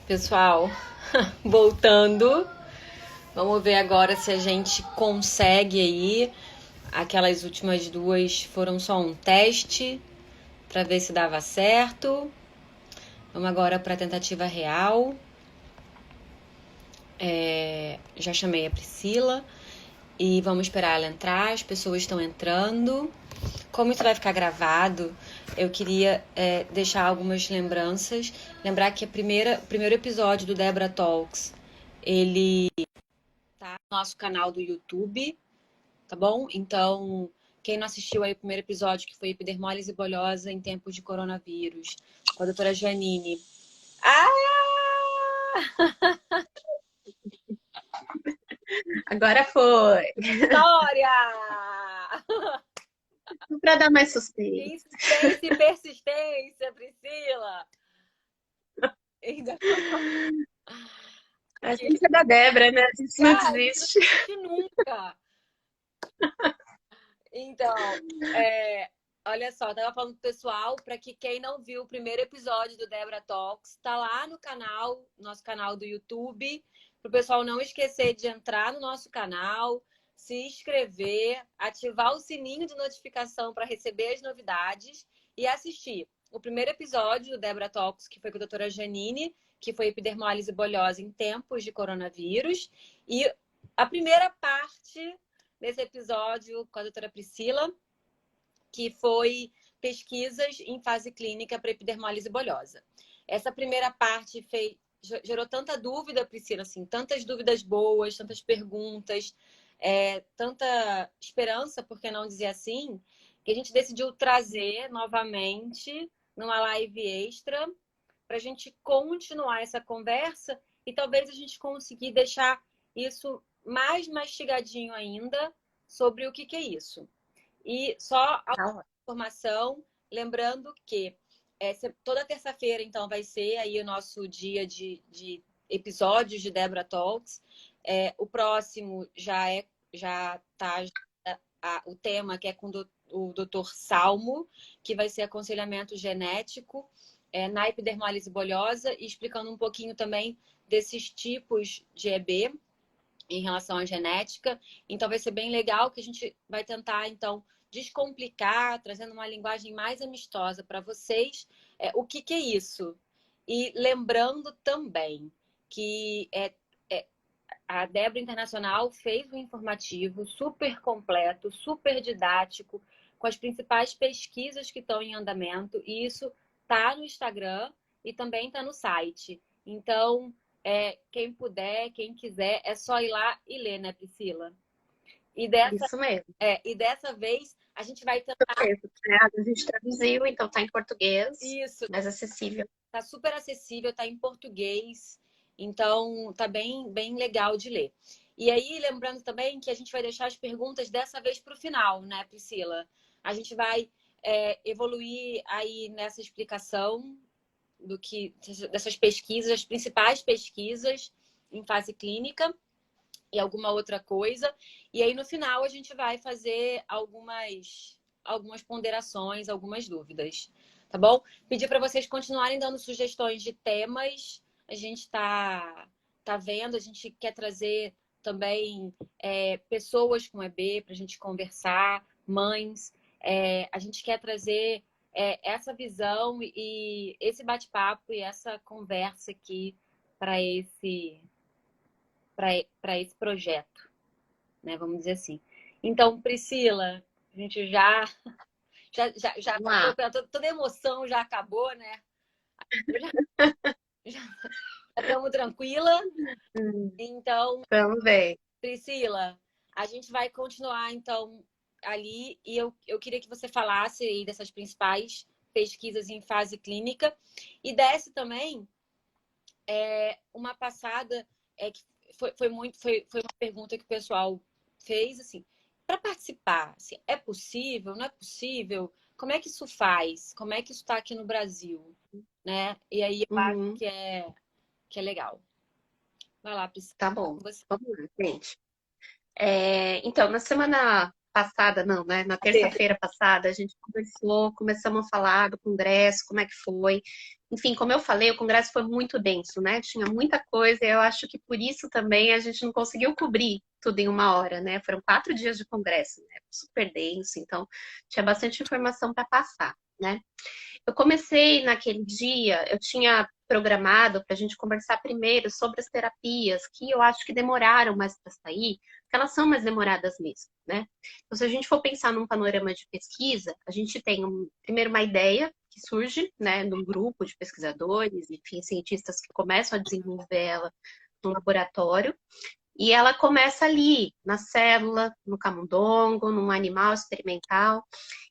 Pessoal, voltando. Vamos ver agora se a gente consegue aí. Aquelas últimas duas foram só um teste para ver se dava certo. Vamos agora para a tentativa real. Já chamei a Priscila e vamos esperar ela entrar. As pessoas estão entrando. Como isso vai ficar gravado, eu queria deixar algumas lembranças. Lembrar que o primeiro episódio do Debra Talks, ele tá no nosso canal do YouTube, tá bom? Então, quem não assistiu aí o primeiro episódio, que foi epidermólise bolhosa em tempos de coronavírus, com a doutora Janine. Agora foi. Vitória! Para dar mais suspense. Insistência e persistência, Priscila! Ainda A gente é da Débora, né? A gente não cara, não desiste. desiste nunca. Então, olha só, eu tava falando pro pessoal, para que quem não viu o primeiro episódio do Debra Talks, tá lá no canal, nosso canal do YouTube, pro pessoal não esquecer de entrar no nosso canal, se inscrever, ativar o sininho de notificação para receber as novidades e assistir o primeiro episódio do Debra Talks, que foi com a doutora Janine, que foi epidermólise bolhosa em tempos de coronavírus, e a primeira parte nesse episódio com a doutora Priscila, que foi pesquisas em fase clínica para epidermólise bolhosa. Essa primeira parte gerou tanta dúvida, Priscila, assim, tantas dúvidas boas, tantas perguntas, tanta esperança, por que não dizer assim, que a gente decidiu trazer novamente numa live extra para a gente continuar essa conversa e talvez a gente conseguir deixar isso mais mastigadinho ainda sobre o que é isso. E só a informação, lembrando que toda terça-feira, então, vai ser aí o nosso dia de episódios de Debra Talks. O próximo já tá o tema que é com o Dr. Salmo, que vai ser aconselhamento genético na epidermólise bolhosa e explicando um pouquinho também desses tipos de EB em relação à genética. Então vai ser bem legal que a gente vai tentar, então, descomplicar, trazendo uma linguagem mais amistosa para vocês, o que é isso. E lembrando também que a Debra Internacional fez um informativo super completo, super didático, com as principais pesquisas que estão em andamento, e isso está no Instagram e também está no site. Então, quem puder, quem quiser, é só ir lá e ler, né, Priscila? E Isso mesmo. dessa vez a gente vai tentar. A gente traduziu, então tá em português, Isso, mais acessível. tá super acessível, tá em português, então tá bem legal de ler. E aí, lembrando também que a gente vai deixar as perguntas dessa vez para o final, né, Priscila? A gente vai evoluir aí nessa explicação dessas pesquisas, as principais pesquisas em fase clínica e alguma outra coisa. E aí, no final, a gente vai fazer algumas ponderações, algumas dúvidas. Tá bom? Pedir para vocês continuarem dando sugestões de temas. A gente tá vendo, a gente quer trazer também pessoas com EB para a gente conversar, mães. A gente quer trazer essa visão e esse bate-papo e essa conversa aqui para esse projeto, né? Vamos dizer assim. Então, Priscila, a gente já Vamos lá. toda a emoção já acabou, né? Já estamos tranquila. Então, Vamos ver. Priscila, a gente vai continuar então ali e eu queria que você falasse aí dessas principais pesquisas em fase clínica e desse também uma passada que foi uma pergunta que o pessoal fez assim, para participar, assim, é possível, não é possível? Como é que isso faz? Como é que isso está aqui no Brasil, né? E aí eu acho Uhum. que é legal. Vai lá, Priscila. Tá bom. Vamos lá, gente. Então, na semana passada, não, né? Na terça-feira passada, a gente começamos a falar do congresso, como é que foi. Enfim, como eu falei, o congresso foi muito denso, né? Tinha muita coisa e eu acho que por isso também a gente não conseguiu cobrir tudo em uma hora, né? Foram 4 dias de congresso, né? Super denso, então tinha bastante informação para passar, né? Eu comecei naquele dia, eu tinha programado para a gente conversar primeiro sobre as terapias, que eu acho que demoraram mais para sair, porque elas são mais demoradas mesmo, né? Então, se a gente for pensar num panorama de pesquisa, a gente tem primeiro uma ideia que surge, né, num grupo de pesquisadores, enfim, cientistas que começam a desenvolver ela no laboratório, e ela começa ali, na célula, no camundongo, num animal experimental.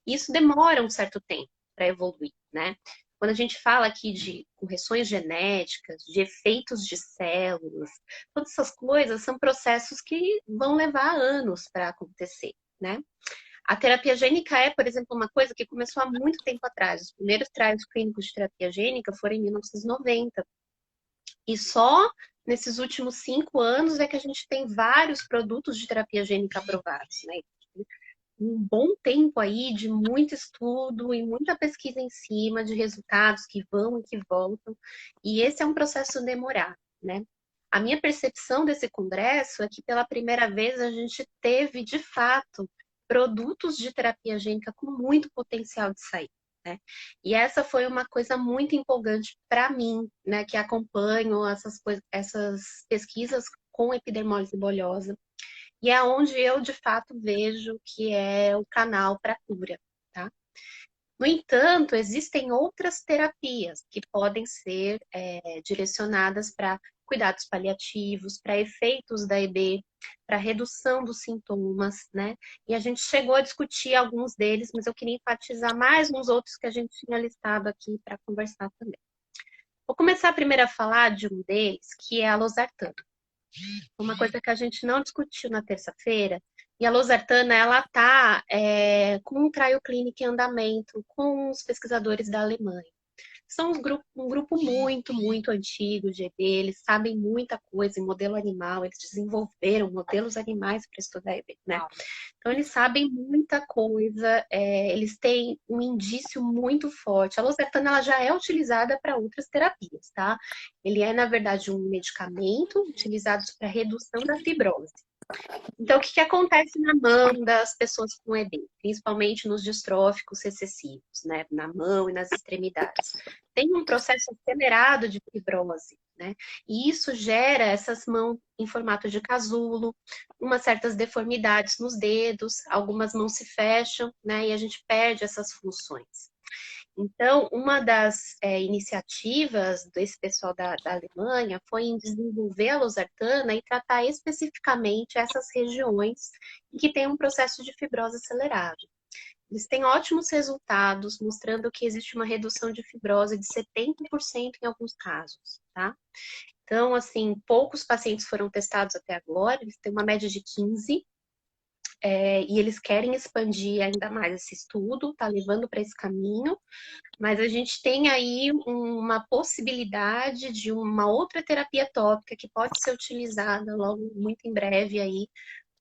E isso demora um certo tempo para evoluir, né? Quando a gente fala aqui de correções genéticas, de efeitos de células, todas essas coisas são processos que vão levar anos para acontecer, né? A terapia gênica é, por exemplo, uma coisa que começou há muito tempo atrás. Os primeiros trials clínicos de terapia gênica foram em 1990. E só nesses últimos 5 anos é que a gente tem vários produtos de terapia gênica aprovados, né? Um bom tempo aí de muito estudo e muita pesquisa em cima de resultados que vão e que voltam. E esse é um processo demorado, né? A minha percepção desse congresso é que pela primeira vez a gente teve, de fato, produtos de terapia gênica com muito potencial de sair, né? E essa foi uma coisa muito empolgante para mim, né, que acompanho essas pesquisas com epidermólise bolhosa. E é onde eu, de fato, vejo que é o canal para cura, tá? No entanto, existem outras terapias que podem ser direcionadas para cuidados paliativos, para efeitos da EB, para redução dos sintomas, né? E a gente chegou a discutir alguns deles, mas eu queria enfatizar mais uns outros que a gente tinha listado aqui para conversar também. Vou começar primeiro a falar de um deles, que é a losartana. Uma coisa que a gente não discutiu na terça-feira, e a losartana, ela está com um trial clínico em andamento com os pesquisadores da Alemanha. São um grupo muito, muito antigo de EB, eles sabem muita coisa em modelo animal, eles desenvolveram modelos animais para estudar EB, né? Então, eles sabem muita coisa, eles têm um indício muito forte. A losartana ela já é utilizada para outras terapias, tá? Ele é, na verdade, um medicamento utilizado para redução da fibrose. Então, o que acontece na mão das pessoas com EB, principalmente nos distróficos recessivos, né? Na mão e nas extremidades? Tem um processo acelerado de fibrose, né? E isso gera essas mãos em formato de casulo, umas certas deformidades nos dedos, algumas mãos se fecham, né? E a gente perde essas funções. Então, uma das iniciativas desse pessoal da Alemanha foi em desenvolver a losartana e tratar especificamente essas regiões em que tem um processo de fibrose acelerado. Eles têm ótimos resultados, mostrando que existe uma redução de fibrose de 70% em alguns casos, tá? Então, assim, poucos pacientes foram testados até agora, eles têm uma média de 15, e eles querem expandir ainda mais esse estudo, tá levando para esse caminho, mas a gente tem aí uma possibilidade de uma outra terapia tópica que pode ser utilizada logo, muito em breve aí,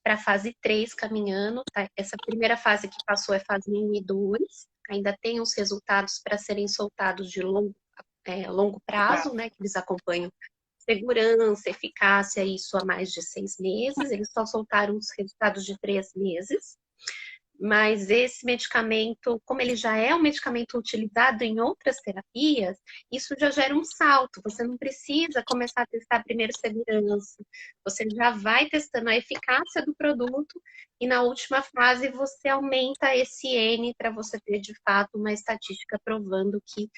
para a fase 3 caminhando, tá? Essa primeira fase que passou é fase 1 e 2, ainda tem os resultados para serem soltados de longo prazo, né, que eles acompanham segurança, eficácia, isso há mais de 6 meses, eles só soltaram os resultados de 3 meses. Mas esse medicamento, como ele já é um medicamento utilizado em outras terapias, isso já gera um salto. Você não precisa começar a testar primeiro segurança. Você já vai testando a eficácia do produto e na última fase você aumenta esse N para você ter de fato uma estatística provando que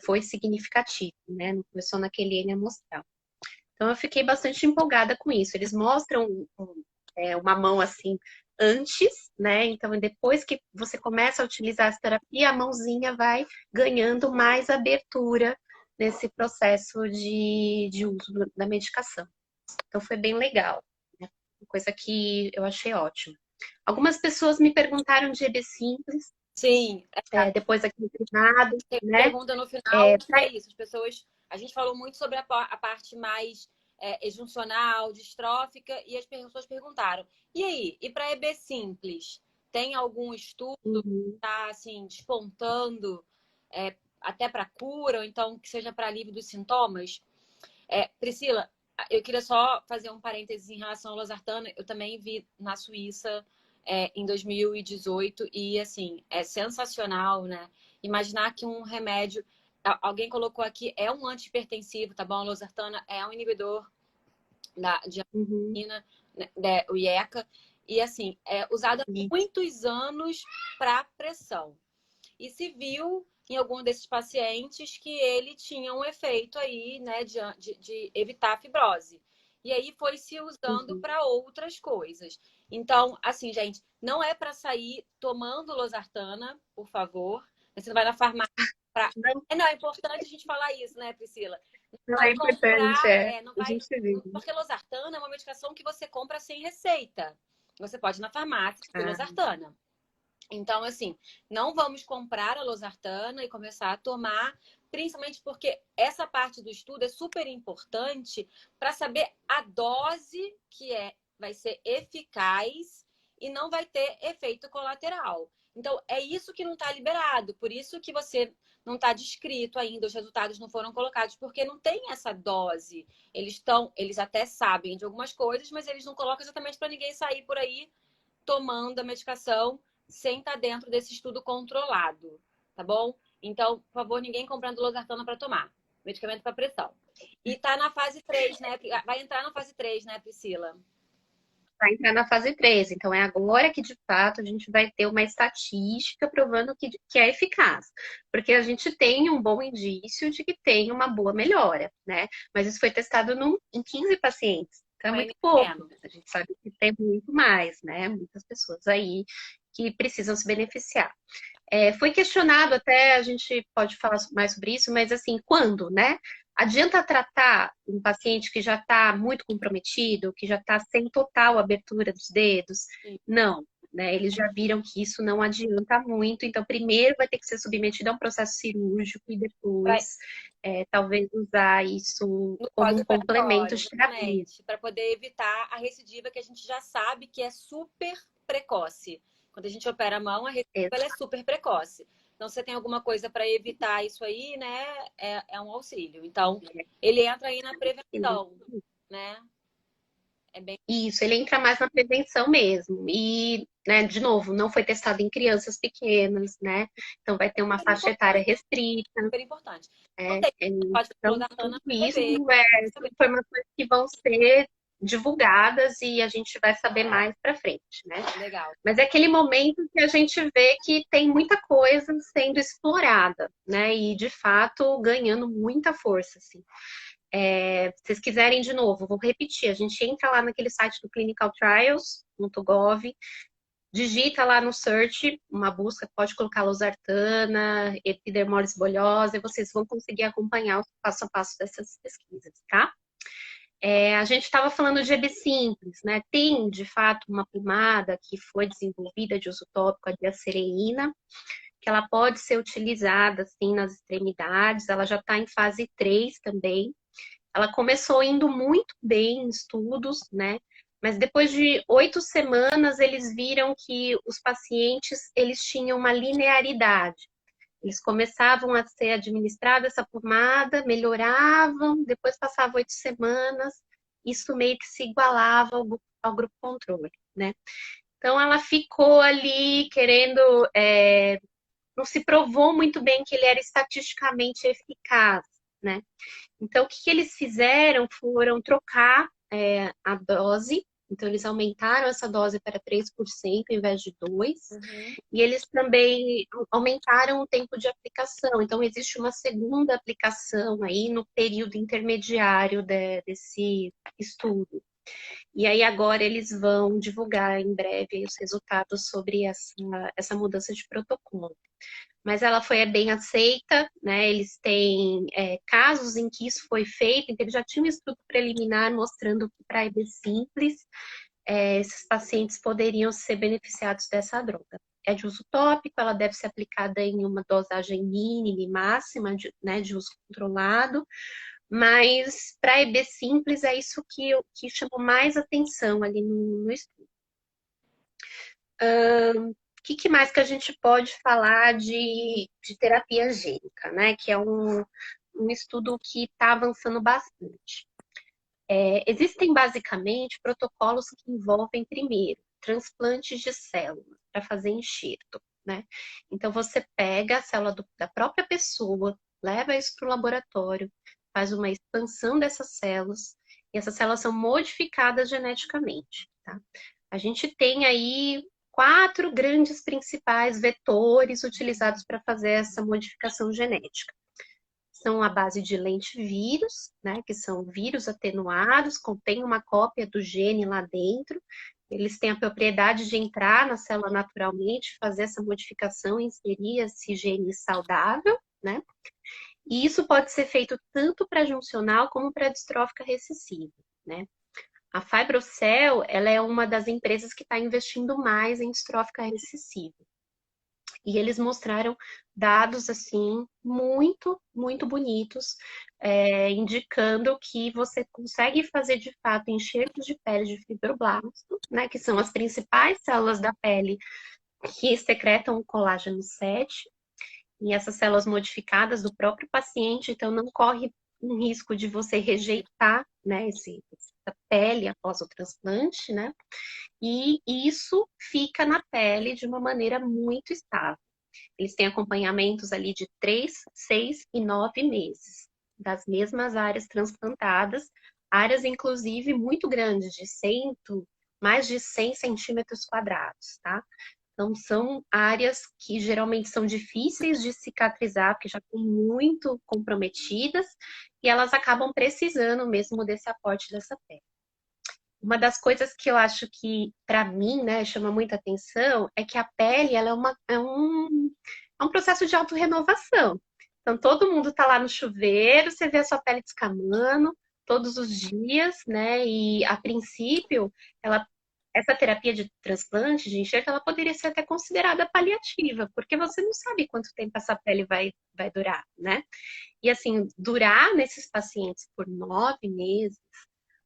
foi significativo, né? Não foi só naquele N amostral. Então eu fiquei bastante empolgada com isso. Eles mostram uma mão assim antes, né? Então, depois que você começa a utilizar essa terapia, a mãozinha vai ganhando mais abertura nesse processo de uso da medicação. Então, foi bem legal, né? Uma coisa que eu achei ótima. Algumas pessoas me perguntaram de EB simples, Sim, depois aqui no privado, tem né? pergunta no final que é isso. As pessoas, a gente falou muito sobre a parte mais juncional, distrófica, e as pessoas perguntaram: e aí? E para EB simples, tem algum estudo que Uhum. está assim despontando até para cura, ou então que seja para alívio dos sintomas. Priscila, eu queria só fazer um parênteses em relação ao losartana. Eu também vi na Suíça em 2018 e, assim, é sensacional, né? Imaginar que um remédio, alguém colocou aqui, é um antihipertensivo, tá bom? A losartana é um inibidor de Uhum. angiolina, né, o IECA, e, assim, é usado há muitos anos para pressão. E se viu em algum desses pacientes que ele tinha um efeito aí, né, de evitar a fibrose. E aí foi se usando Uhum. para outras coisas. Então, assim, gente, não é para sair tomando losartana, por favor. Você vai na farmácia pra... Não, não, é importante a gente falar isso, né, Priscila? Não não é vai importante, comprar, é. não A vai. gente vê. Porque losartana é uma medicação que você compra sem receita. Você pode ir na farmácia pedir Ah, losartana. Então, assim, não vamos comprar a losartana e começar a tomar, principalmente porque essa parte do estudo é super importante para saber a dose que vai ser eficaz e não vai ter efeito colateral. Então, é isso que não está liberado, por isso que você não está descrito ainda, os resultados não foram colocados, porque não tem essa dose. Eles até sabem de algumas coisas, mas eles não colocam exatamente para ninguém sair por aí tomando a medicação sem estar dentro desse estudo controlado, tá bom? Então, por favor, ninguém comprando losartana para tomar. Medicamento para pressão. E tá na fase 3, né? Vai entrar na fase 3, né, Priscila? vai entrar na fase 3. Então, é agora que, de fato, a gente vai ter uma estatística provando que é eficaz. Porque a gente tem um bom indício de que tem uma boa melhora, né? Mas isso foi testado em 15 pacientes. Então, é Foi muito pouco. menos. A gente sabe que tem muito mais, né? Muitas pessoas aí que precisam se beneficiar. Foi questionado até, a gente pode falar mais sobre isso, mas assim, quando, né? Adianta tratar um paciente que já está muito comprometido, que já está sem total abertura dos dedos? Não, né? Eles já viram que isso não adianta muito, então primeiro vai ter que ser submetido a um processo cirúrgico e Vai depois talvez usar isso no como um complemento pós-operatório, de terapia. exatamente, para poder evitar a recidiva que a gente já sabe que é super precoce. Quando a gente opera a mão, a recidiva ela é super precoce. Então, se você tem alguma coisa para evitar isso aí, né, é um auxílio. Então, ele entra aí na prevenção, né? É bem Isso, ele entra mais na prevenção mesmo. E, né, de novo, não foi testado em crianças pequenas, né? Então vai ter uma super faixa etária importante, restrita. super importante. Não É, sei, pode fazer então, tudo losartana para isso bebê. são informações que vão ser divulgadas e a gente vai saber mais para frente, né? Legal. Mas é aquele momento que a gente vê que tem muita coisa sendo explorada, né? E de fato ganhando muita força, assim. Se vocês quiserem de novo, vou repetir, a gente entra lá naquele site do clinicaltrials.gov, digita lá no search, uma busca, pode colocar losartana, epidermólise bolhosa, e vocês vão conseguir acompanhar o passo a passo dessas pesquisas, tá? A gente estava falando de EB simples, né? Tem, de fato, uma pomada que foi desenvolvida de uso tópico, a diacereína, que ela pode ser utilizada, assim, nas extremidades, ela já está em fase 3 também. Ela começou indo muito bem em estudos, né? Mas depois de 8 semanas, eles viram que os pacientes, eles tinham uma linearidade. Eles começavam a ser administrada essa pomada, melhoravam, depois passavam 8 semanas, isso meio que se igualava ao grupo controle, né? Então ela ficou ali querendo, não se provou muito bem que ele era estatisticamente eficaz, né? Então, o que eles fizeram foram trocar a dose. Então, eles aumentaram essa dose para 3% ao invés de 2%. Uhum. E eles também aumentaram o tempo de aplicação. Então, existe uma segunda aplicação aí no período intermediário desse estudo. E aí, agora, eles vão divulgar em breve os resultados sobre essa mudança de protocolo. Mas ela foi bem aceita, né? Eles têm casos em que isso foi feito, então eles já tinham um estudo preliminar mostrando que para EB simples, esses pacientes poderiam ser beneficiados dessa droga. É de uso tópico, ela deve ser aplicada em uma dosagem mínima e máxima, né, de uso controlado, mas para EB simples é isso que chamou mais atenção ali no estudo. O que mais que a gente pode falar de terapia gênica, né? Que é um estudo que está avançando bastante. Existem basicamente protocolos que envolvem, primeiro, transplantes de células para fazer enxerto, né? Então você pega a célula da própria pessoa, leva isso para o laboratório, faz uma expansão dessas células, e essas células são modificadas geneticamente, tá? A gente tem aí 4 grandes principais vetores utilizados para fazer essa modificação genética. São a base de lentivírus, né, que são vírus atenuados, contém uma cópia do gene lá dentro. Eles têm a propriedade de entrar na célula naturalmente, fazer essa modificação, inserir esse gene saudável, né? E isso pode ser feito tanto para juncional como para distrófica recessiva, né? A Fibrocell, ela é uma das empresas que está investindo mais em distrófica recessiva. E eles mostraram dados, assim, muito, muito bonitos, indicando que você consegue fazer, de fato, enxertos de pele de fibroblasto, né, que são as principais células da pele que secretam o colágeno 7, e essas células modificadas do próprio paciente, então não corre um risco de você rejeitar, né, essa pele após o transplante, né? E isso fica na pele de uma maneira muito estável. Eles têm acompanhamentos ali de 3, 6 e 9 meses, das mesmas áreas transplantadas, áreas inclusive muito grandes, mais de 100 centímetros quadrados, tá? Então, são áreas que geralmente são difíceis de cicatrizar, porque já estão muito comprometidas, e elas acabam precisando mesmo desse aporte dessa pele. Uma das coisas que eu acho que, para mim, né, chama muita atenção é que a pele ela é um processo de autorrenovação. Então, todo mundo está lá no chuveiro, você vê a sua pele descamando todos os dias, né? E, a princípio, essa terapia de transplante, de enxerto, ela poderia ser até considerada paliativa, porque você não sabe quanto tempo essa pele vai durar, né? E, assim, durar nesses pacientes por 9 meses,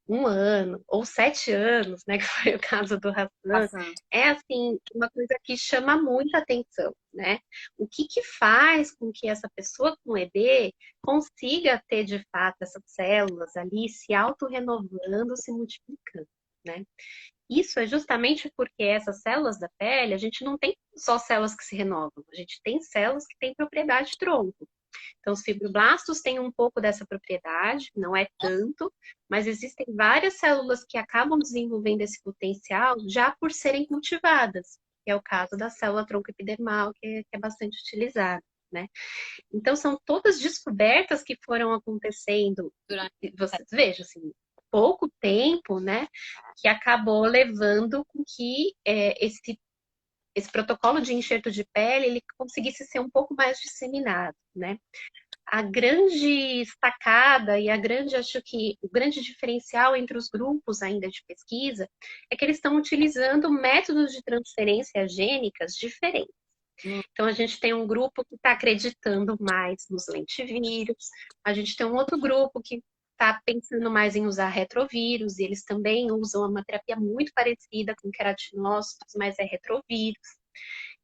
1 ano ou 7 anos, né, que foi o caso do Hassan, Passando. é assim uma coisa que chama muita atenção, né? O que faz com que essa pessoa com EB consiga ter de fato essas células ali se autorrenovando, se multiplicando, né? Isso é justamente porque essas células da pele, a gente não tem só células que se renovam, a gente tem células que têm propriedade tronco. Então, os fibroblastos têm um pouco dessa propriedade, não é tanto, mas existem várias células que acabam desenvolvendo esse potencial já por serem cultivadas, que é o caso da célula tronco epidermal, que é bastante utilizada, né? Então, são todas descobertas que foram acontecendo, Durante... vocês vejam, assim, pouco tempo, né, que acabou levando com que esse protocolo de enxerto de pele ele conseguisse ser um pouco mais disseminado, né? A grande sacada e acho que o grande diferencial entre os grupos ainda de pesquisa é que eles estão utilizando métodos de transferência gênicas diferentes. Hum, Então, a gente tem um grupo que está acreditando mais nos lentivírus, a gente tem um outro grupo que está pensando mais em usar retrovírus, e eles também usam uma terapia muito parecida com queratinócitos, mas é retrovírus.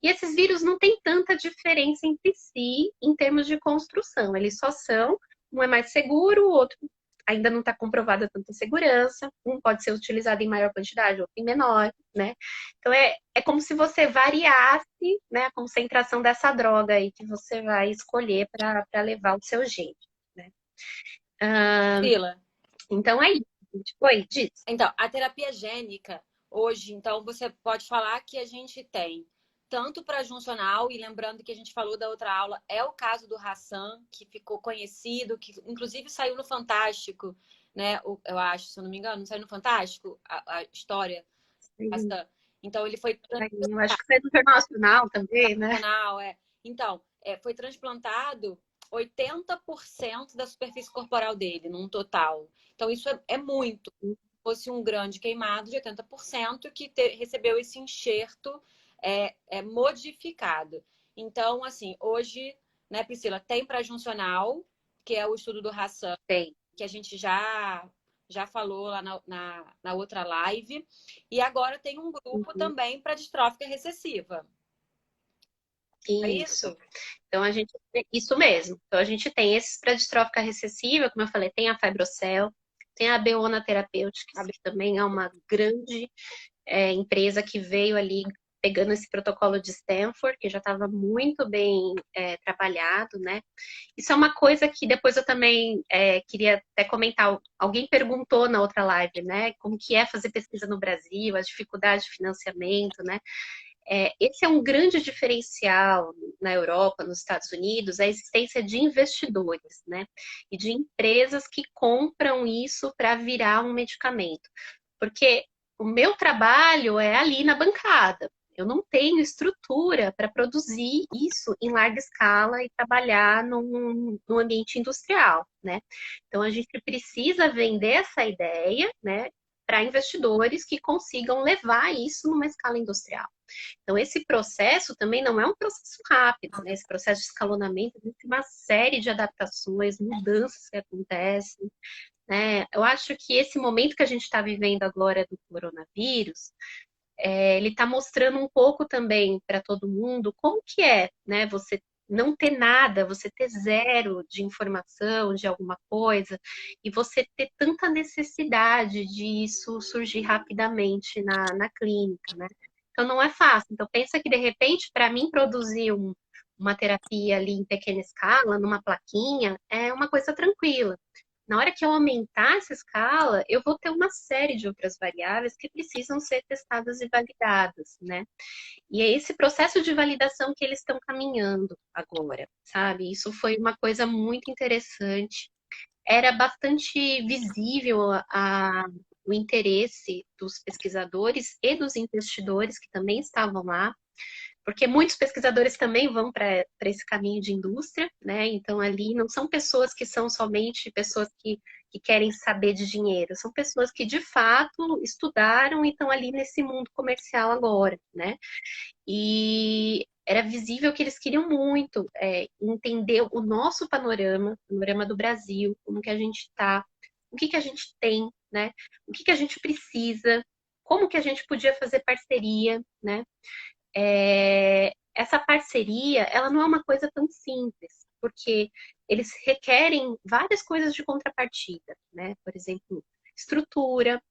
E esses vírus não têm tanta diferença entre si em termos de construção. Eles só são, um é mais seguro, o outro ainda não está comprovada tanta segurança. Um pode ser utilizado em maior quantidade, outro em menor, né? Então é como se você variasse, né, a concentração dessa droga aí que você vai escolher para levar o seu gene, né? Priscila, Então é isso. Oi, diz. então, a terapia gênica, hoje, então, você pode falar que a gente tem tanto para juncional, e lembrando que a gente falou da outra aula, é o caso do Hassan, que ficou conhecido, que inclusive saiu no Fantástico, né? Eu acho, se eu não me engano, não saiu no Fantástico a história Hassan. Então, ele foi Eu acho que foi do Jornal Nacional também, né? transplantado, Então, foi transplantado 80% da superfície corporal dele, num total. Então, isso é muito. Fosse um grande queimado de 80% que recebeu esse enxerto modificado. Então, assim, hoje, né, Priscila, tem para juncional, que é o estudo do Hassan, Tem. que a gente já falou lá na outra live. E agora tem um grupo Uhum. também para distrófica recessiva. É Isso. isso? Então, isso mesmo. Então, a gente tem esses para distrófica recessiva, como eu falei, tem a Fibrocel, tem a Beona Therapeutics, que também é uma grande empresa que veio ali pegando esse protocolo de Stanford, que já estava muito bem trabalhado, né? Isso é uma coisa que depois eu também queria até comentar. Alguém perguntou na outra live, né? Como que é fazer pesquisa no Brasil, as dificuldades de financiamento, né? Esse é um grande diferencial na Europa, nos Estados Unidos, a existência de investidores, né? E de empresas que compram isso para virar um medicamento. Porque o meu trabalho é ali na bancada. Eu não tenho estrutura para produzir isso em larga escala e trabalhar num ambiente industrial, né? Então a gente precisa vender essa ideia, né, para investidores que consigam levar isso numa escala industrial. Então, esse processo também não é um processo rápido, né? Esse processo de escalonamento existe uma série de adaptações, mudanças que acontecem, né? Eu acho que esse momento que a gente está vivendo agora do coronavírus, ele está mostrando um pouco também para todo mundo como que é, né? Você não ter nada, você ter zero de informação de alguma coisa e você ter tanta necessidade disso surgir rapidamente na clínica, né? Então não é fácil. Então pensa que de repente para mim produzir uma terapia ali em pequena escala, numa plaquinha, é uma coisa tranquila. Na hora que eu aumentar essa escala, eu vou ter uma série de outras variáveis que precisam ser testadas e validadas, né? E é esse processo de validação que eles estão caminhando agora, sabe? Isso foi uma coisa muito interessante. Era bastante visível o interesse dos pesquisadores e dos investidores que também estavam lá, porque muitos pesquisadores também vão para esse caminho de indústria, né? Então ali não são pessoas que são somente pessoas que querem saber de dinheiro, são pessoas que de fato estudaram e estão ali nesse mundo comercial agora, né? E era visível que eles queriam muito entender o nosso panorama do Brasil, como que a gente está, o que que a gente tem, né? O que que a gente precisa, como que a gente podia fazer parceria, né? Essa parceria, ela não é uma coisa tão simples, porque eles requerem várias coisas de contrapartida, né? Por exemplo, estrutura,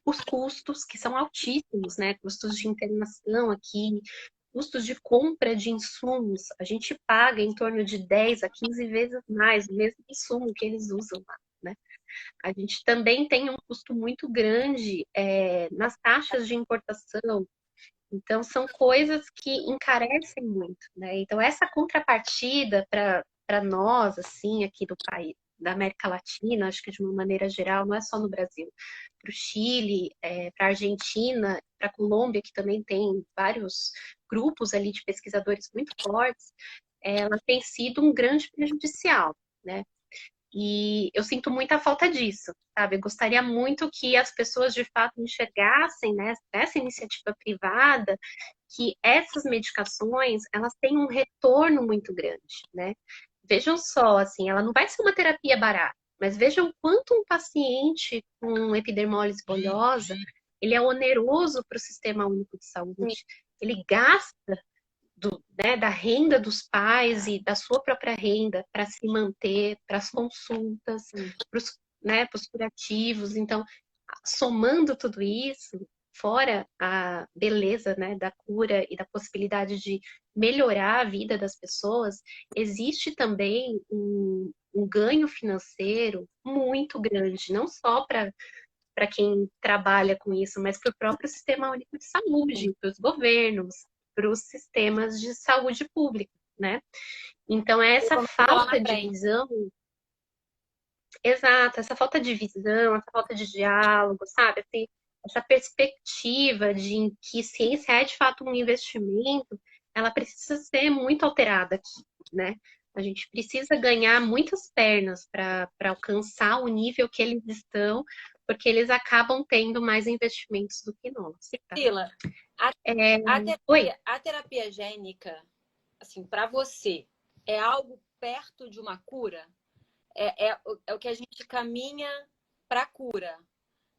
os custos, que são altíssimos, né? Custos de internação aqui, custos de compra de insumos, a gente paga em torno de 10 a 15 vezes mais o mesmo insumo que eles usam lá, né? A gente também tem um custo muito grande nas taxas de importação, então, são coisas que encarecem muito, né? Então, essa contrapartida para nós, assim, aqui do país, da América Latina, acho que de uma maneira geral, não é só no Brasil, para o Chile, para a Argentina, para a Colômbia, que também tem vários grupos ali de pesquisadores muito fortes, ela tem sido um grande prejudicial, né? E eu sinto muita falta disso, sabe? Eu gostaria muito que as pessoas de fato enxergassem, né, nessa iniciativa privada que essas medicações, elas têm um retorno muito grande, né? Vejam só, assim, ela não vai ser uma terapia barata, mas vejam quanto um paciente com epidermólise bulhosa, ele é oneroso para o Sistema Único de Saúde. Ele gasta da renda dos pais e da sua própria renda para se manter, para as consultas, para os curativos. Então, somando tudo isso, fora a beleza, né, da cura e da possibilidade de melhorar a vida das pessoas, existe também um ganho financeiro muito grande, não só para quem trabalha com isso, mas para o próprio Sistema Único de Saúde, para os governos, para os sistemas de saúde pública, né? Então, é essa Lá na falta de frente. visão, exato, essa falta de visão, essa falta de diálogo, sabe? Assim, essa perspectiva de que ciência é de fato um investimento, ela precisa ser muito alterada aqui, né? A gente precisa ganhar muitas pernas para alcançar o nível que eles estão, porque eles acabam tendo mais investimentos do que nós, tá? Priscila, a, Oi. a terapia gênica, assim, para você, é algo perto de uma cura? É o que a gente caminha para cura,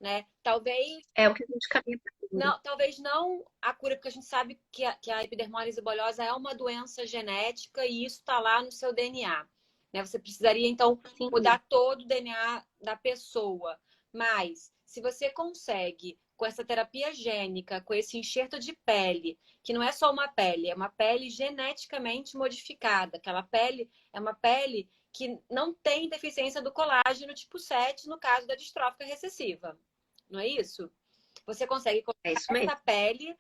né? Talvez É o que a gente caminha. cura. Não, talvez não a cura, porque a gente sabe que a epidermólise bulhosa é uma doença genética e isso está lá no seu DNA. Né? Você precisaria, então, Sim, mudar todo o DNA da pessoa. Mas, se você consegue, com essa terapia gênica, com esse enxerto de pele, que não é só uma pele, é uma pele geneticamente modificada. Aquela pele é uma pele que não tem deficiência do colágeno tipo 7, no caso da distrófica recessiva. Não é isso? Você consegue é colocar isso essa mesmo. pele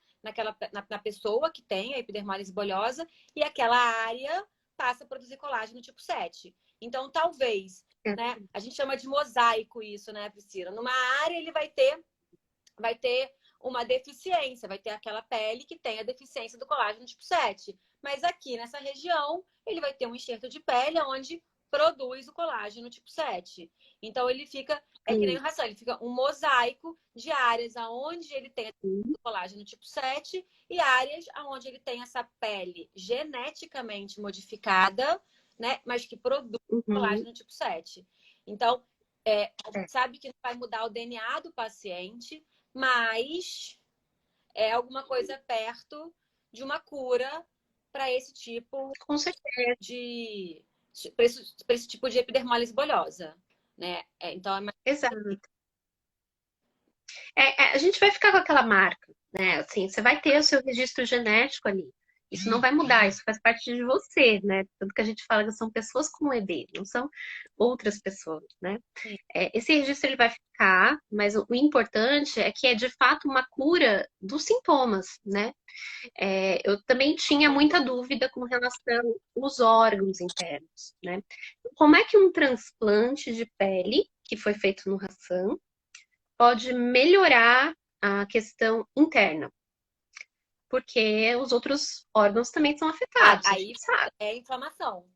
na pessoa que tem a epidermólise bulhosa e aquela área passa a produzir colágeno tipo 7. Então, talvez, É. né? A gente chama de mosaico isso, né, Priscila? Numa área ele vai ter uma deficiência, vai ter aquela pele que tem a deficiência do colágeno tipo 7. Mas aqui nessa região, ele vai ter um enxerto de pele onde produz o colágeno tipo 7. Então ele fica, é que nem o ração, ele fica um mosaico de áreas aonde ele tem o colágeno tipo 7 e áreas aonde ele tem essa pele geneticamente modificada, né, mas que produz Uhum. colágeno tipo 7. Então, a gente sabe que não vai mudar o DNA do paciente, mas é alguma coisa perto de uma cura para esse tipo Com certeza. de para esse tipo de epidermólise bulhosa, né? Então é mais... Exato. A gente vai ficar com aquela marca, né? Assim, você vai ter o seu registro genético ali. Isso não vai mudar, isso faz parte de você, né? Tanto que a gente fala que são pessoas com EB, não são outras pessoas, né? Esse registro ele vai ficar, mas o importante é que é de fato uma cura dos sintomas, né? Eu também tinha muita dúvida com relação aos órgãos internos, né? Como é que um transplante de pele, que foi feito no ração, pode melhorar a questão interna? Porque os outros órgãos também são afetados, a Aí gente sabe. é inflamação.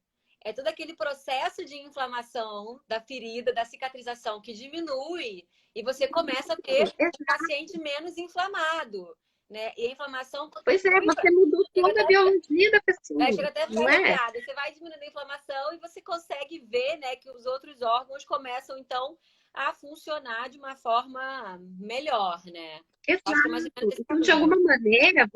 É todo aquele processo de inflamação da ferida, da cicatrização que diminui e você começa a ter um paciente menos inflamado, né? E a inflamação Pois é, contribui você mudou chega toda a até, biologia da pessoa, chega até a ficar não é? arrepiada. Você vai diminuindo a inflamação e você consegue ver, né, que os outros órgãos começam, então, a funcionar de uma forma melhor, né? Acho que é mais ou menos Exato. esse Então, de caminho. alguma maneira,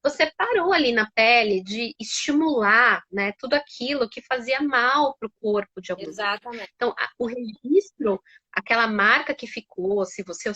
você parou ali na pele de estimular, né, tudo aquilo que fazia mal para o corpo de alguma maneira. Exatamente. Então, o registro, aquela marca que ficou, se você, o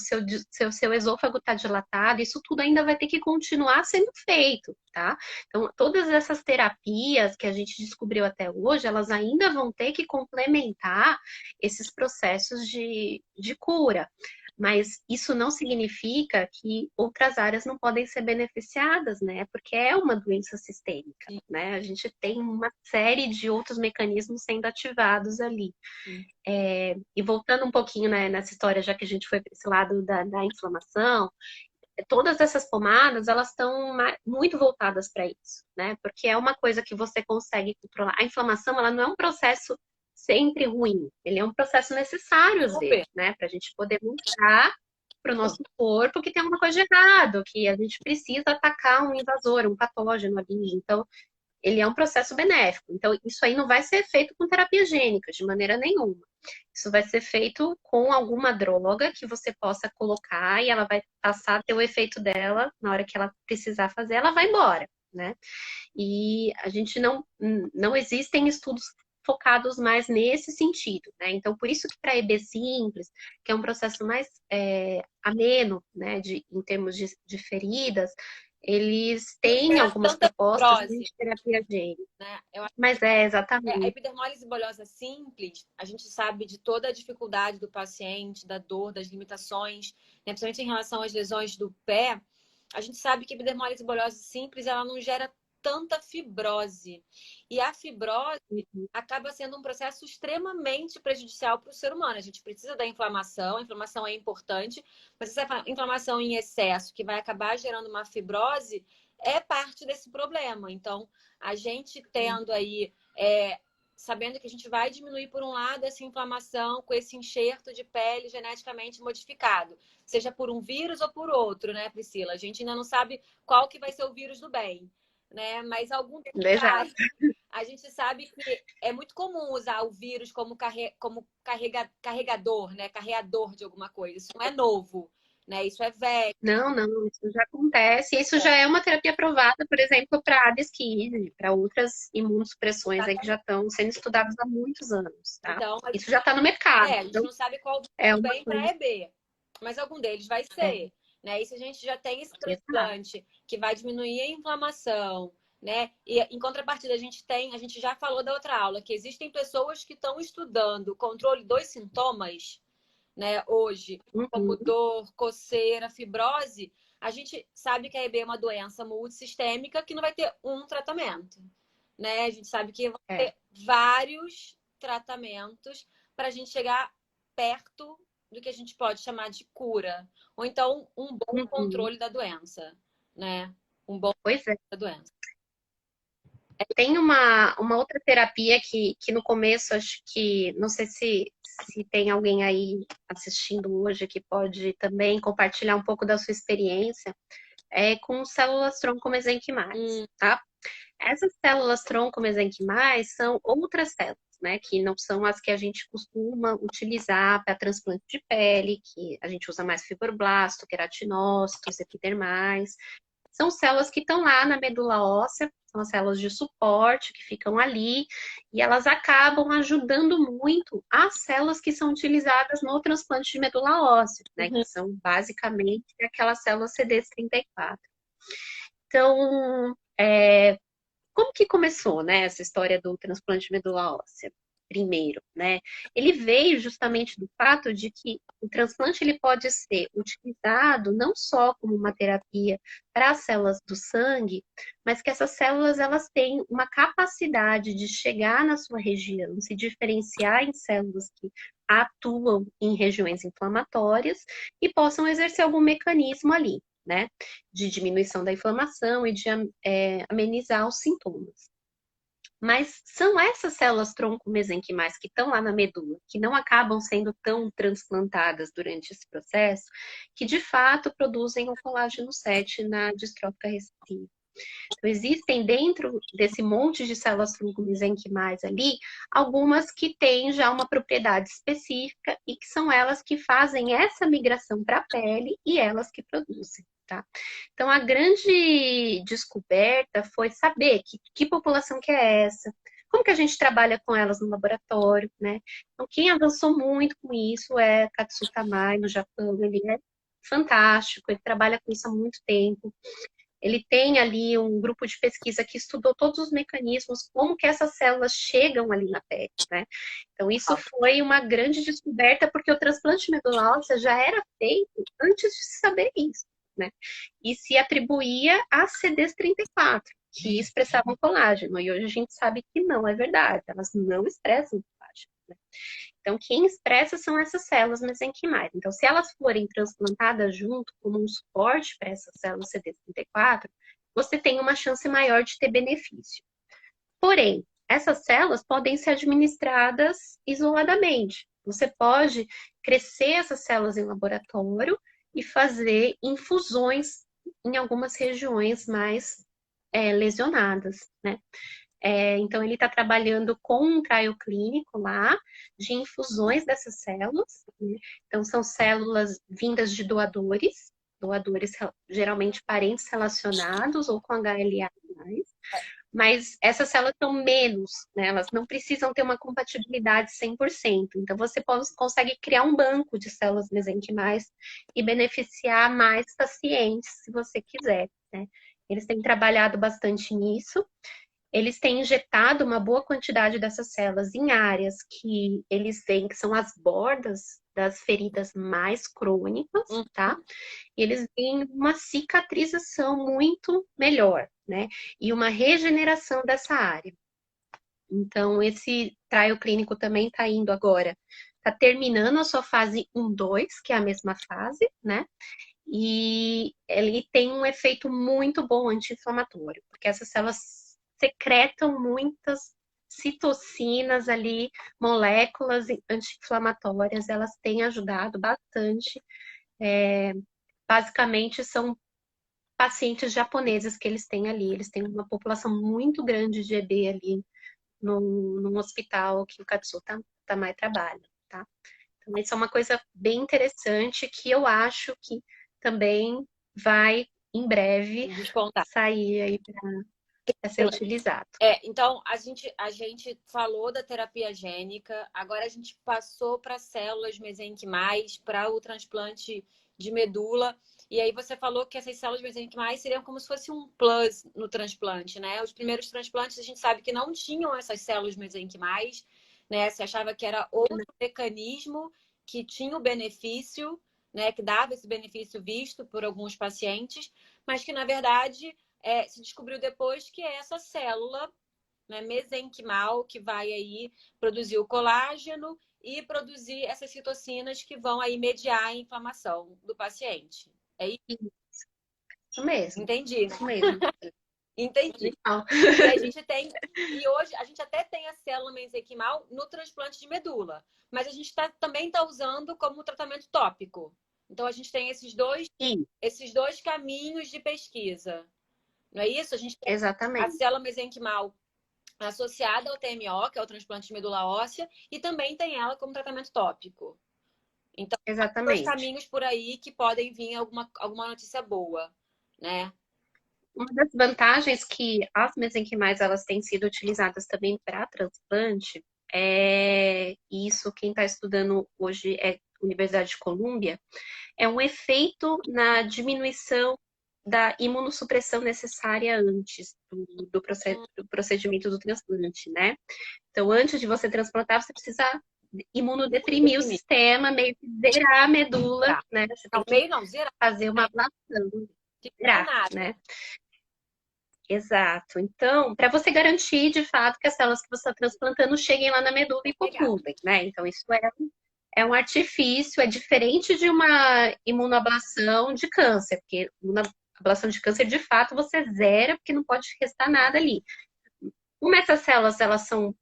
seu esôfago está dilatado, isso tudo ainda vai ter que continuar sendo feito, tá? Então, todas essas terapias que a gente descobriu até hoje, elas ainda vão ter que complementar esses processos de cura. Mas isso não significa que outras áreas não podem ser beneficiadas, né? Porque é uma doença sistêmica, Sim, né? A gente tem uma série de outros mecanismos sendo ativados ali. sim. E voltando um pouquinho, né, nessa história, já que a gente foi para esse lado da inflamação, todas essas pomadas, elas estão muito voltadas para isso, né? Porque é uma coisa que você consegue controlar. A inflamação, ela não é um processo sempre ruim, ele é um processo necessário às vezes, Super. né? Para a gente poder mostrar para o nosso corpo que tem alguma coisa de errado, que a gente precisa atacar um invasor, um patógeno ali. Então, ele é um processo benéfico. Então, isso aí não vai ser feito com terapia gênica, de maneira nenhuma. Isso vai ser feito com alguma droga que você possa colocar e ela vai passar a ter o efeito dela na hora que ela precisar fazer, ela vai embora, né? E a gente não existem estudos focados mais nesse sentido, né? Então, por isso que para EB simples, que é um processo mais ameno, né, em termos de feridas, eles Não têm gera algumas tanta propostas fibrose, de terapia gênica. né? Mas A exatamente. epidermólise bulhosa simples, a gente sabe de toda a dificuldade do paciente, da dor, das limitações, né? Principalmente em relação às lesões do pé. A gente sabe que a epidermólise bulhosa simples, ela não gera tanta fibrose. E a fibrose acaba sendo um processo extremamente prejudicial para o ser humano. A gente precisa da inflamação, a inflamação é importante, mas essa inflamação em excesso, que vai acabar gerando uma fibrose, é parte desse problema. Então, a gente tendo aí, sabendo que a gente vai diminuir, por um lado, essa inflamação com esse enxerto de pele geneticamente modificado, seja por um vírus ou por outro, né, Priscila? A gente ainda não sabe qual que vai ser o vírus do bem, né? Mas algum tempo Exato. atrás, a gente sabe que é muito comum usar o vírus como carregador, né? Carreador de alguma coisa. Isso não é novo. né? Isso é velho. Não, não, isso já acontece. Isso já é uma terapia aprovada, por exemplo, para ADSKID, para outras imunossupressões aí que já estão sendo estudadas há muitos anos, tá? Então, Isso já está no mercado. a gente Então, não sabe qual é vai uma bem para coisa. EB, mas algum deles vai É, ser, né? E se a gente já tem esse exato. transplante que vai diminuir a inflamação, né? E em contrapartida, a gente já falou da outra aula, que existem pessoas que estão estudando o controle dos sintomas, né, hoje, como Uhum, dor, coceira, fibrose. A gente sabe que a EB é uma doença multissistêmica que não vai ter um tratamento, né? A gente sabe que vai é. ter vários tratamentos para a gente chegar perto do que a gente pode chamar de cura, ou então um bom Uhum. controle da doença, né? Um bom Pois é. controle da doença. Tem uma outra terapia que no começo, acho que, não sei se tem alguém aí assistindo hoje que pode também compartilhar um pouco da sua experiência, é com células tronco-mesenquimais, Hum, tá? Essas células tronco-mesenquimais são outras células, né? Que não são as que a gente costuma utilizar para transplante de pele, que a gente usa mais fibroblasto, queratinócitos, epidermais. São células que estão lá na medula óssea, são as células de suporte que ficam ali, e elas acabam ajudando muito as células que são utilizadas no transplante de medula óssea, né? Que uhum. são basicamente aquelas células CD34. Então, como que começou, né, essa história do transplante de medula óssea? Primeiro, né? Ele veio justamente do fato de que o transplante ele pode ser utilizado não só como uma terapia para as células do sangue, mas que essas células elas têm uma capacidade de chegar na sua região, se diferenciar em células que atuam em regiões inflamatórias e possam exercer algum mecanismo ali, né? De diminuição da inflamação e de amenizar os sintomas. Mas são essas células tronco-mesenquimais que estão lá na medula, que não acabam sendo tão transplantadas durante esse processo, que de fato produzem o colágeno 7 na distrófica recessiva. Então, existem dentro desse monte de células tronco-mesenquimais ali, algumas que têm já uma propriedade específica e que são elas que fazem essa migração para a pele e elas que produzem. Tá? Então, a grande descoberta foi saber que população que é essa, como que a gente trabalha com elas no laboratório, né? Então, quem avançou muito com isso é Katsu Tamai, no Japão, ele é fantástico, ele trabalha com isso há muito tempo. Ele tem ali um grupo de pesquisa que estudou todos os mecanismos, como que essas células chegam ali na pele, né? Então, isso foi uma grande descoberta, porque o transplante de medula óssea já era feito antes de se saber isso, né? E se atribuía a CDs34, que expressavam colágeno. E hoje a gente sabe que não é verdade, elas não expressam colágeno, né? Então, quem expressa são essas células mesenquimais. Então, se elas forem transplantadas junto como um suporte para essas células CD34, você tem uma chance maior de ter benefício. Porém, essas células podem ser administradas isoladamente. Você pode crescer essas células em laboratório e fazer infusões em algumas regiões mais lesionadas, né? Então, ele está trabalhando com um trial clínico lá de infusões dessas células, né? Então, são células vindas de doadores geralmente parentes relacionados ou com HLA+, mas essas células são menos, né? Elas não precisam ter uma compatibilidade 100%. Então, você consegue criar um banco de células mesenquimais e beneficiar mais pacientes, se você quiser, né? Eles têm trabalhado bastante nisso. Eles têm injetado uma boa quantidade dessas células em áreas que eles veem que são as bordas das feridas mais crônicas, tá? E eles veem uma cicatrização muito melhor, né? E uma regeneração dessa área. Então, esse trial clínico também está indo agora, está terminando a sua fase 1-2, que é a mesma fase, né? E ele tem um efeito muito bom anti-inflamatório, porque essas células secretam muitas citocinas ali, moléculas anti-inflamatórias, elas têm ajudado bastante. Basicamente, são pacientes japoneses que eles têm ali, eles têm uma população muito grande de EB ali num hospital que o Katsu Tamai trabalha, tá? Então, isso é uma coisa bem interessante que eu acho que também vai, em breve, Despontar. sair aí para ser utilizado. Então, a gente falou da terapia gênica, agora a gente passou para células mesenquimais, para o transplante de medula. E aí você falou que essas células mesenquimais seriam como se fosse um plus no transplante, né? Os primeiros transplantes a gente sabe que não tinham essas células mesenquimais, né? Se achava que era outro mecanismo que tinha o benefício, né? Que dava esse benefício visto por alguns pacientes, mas que na verdade se descobriu depois que é essa célula, né, mesenquimal, que vai aí produzir o colágeno e produzir essas citocinas que vão aí mediar a inflamação do paciente. É isso? Isso mesmo. Entendi. Isso mesmo. Entendi. Legal. E a gente tem, e hoje a gente até tem a célula mesenquimal no transplante de medula, mas a gente também está usando como tratamento tópico. Então a gente tem Sim, esses dois caminhos de pesquisa. Não é isso? A gente tem a exatamente. célula mesenquimal associada ao TMO, que é o transplante de medula óssea, e também tem ela como tratamento tópico. Então, dois Exatamente. caminhos por aí que podem vir alguma notícia boa, né? Uma das vantagens que as mesenquimais elas têm sido utilizadas também para transplante é isso, quem está estudando hoje é Universidade de Colômbia, é um efeito na diminuição da imunossupressão necessária antes do procedimento do transplante, né? Então, antes de você transplantar, você precisa imunodeprimir o sistema, meio que zerar a medula, Tá. né? Você tem Não, que meio não, zerar, fazer uma né? ablação, Fica zerar, nada. né? Exato. Então, para você garantir de fato que as células que você está transplantando cheguem lá na medula e Legal. populem, né? Então, isso é um artifício, é diferente de uma imunoablação de câncer, porque imunoablação de câncer, de fato, você zera, porque não pode restar nada ali. Como essas células, elas são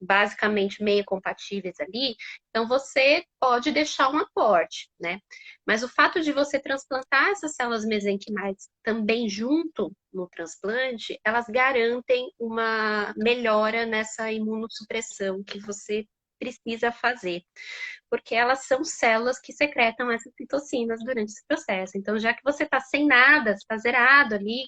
basicamente meio compatíveis ali, então você pode deixar um aporte, né? Mas o fato de você transplantar essas células mesenquimais também junto no transplante, elas garantem uma melhora nessa imunossupressão que você precisa fazer, porque elas são células que secretam essas citocinas durante esse processo. Então, já que você está sem nada, está zerado ali,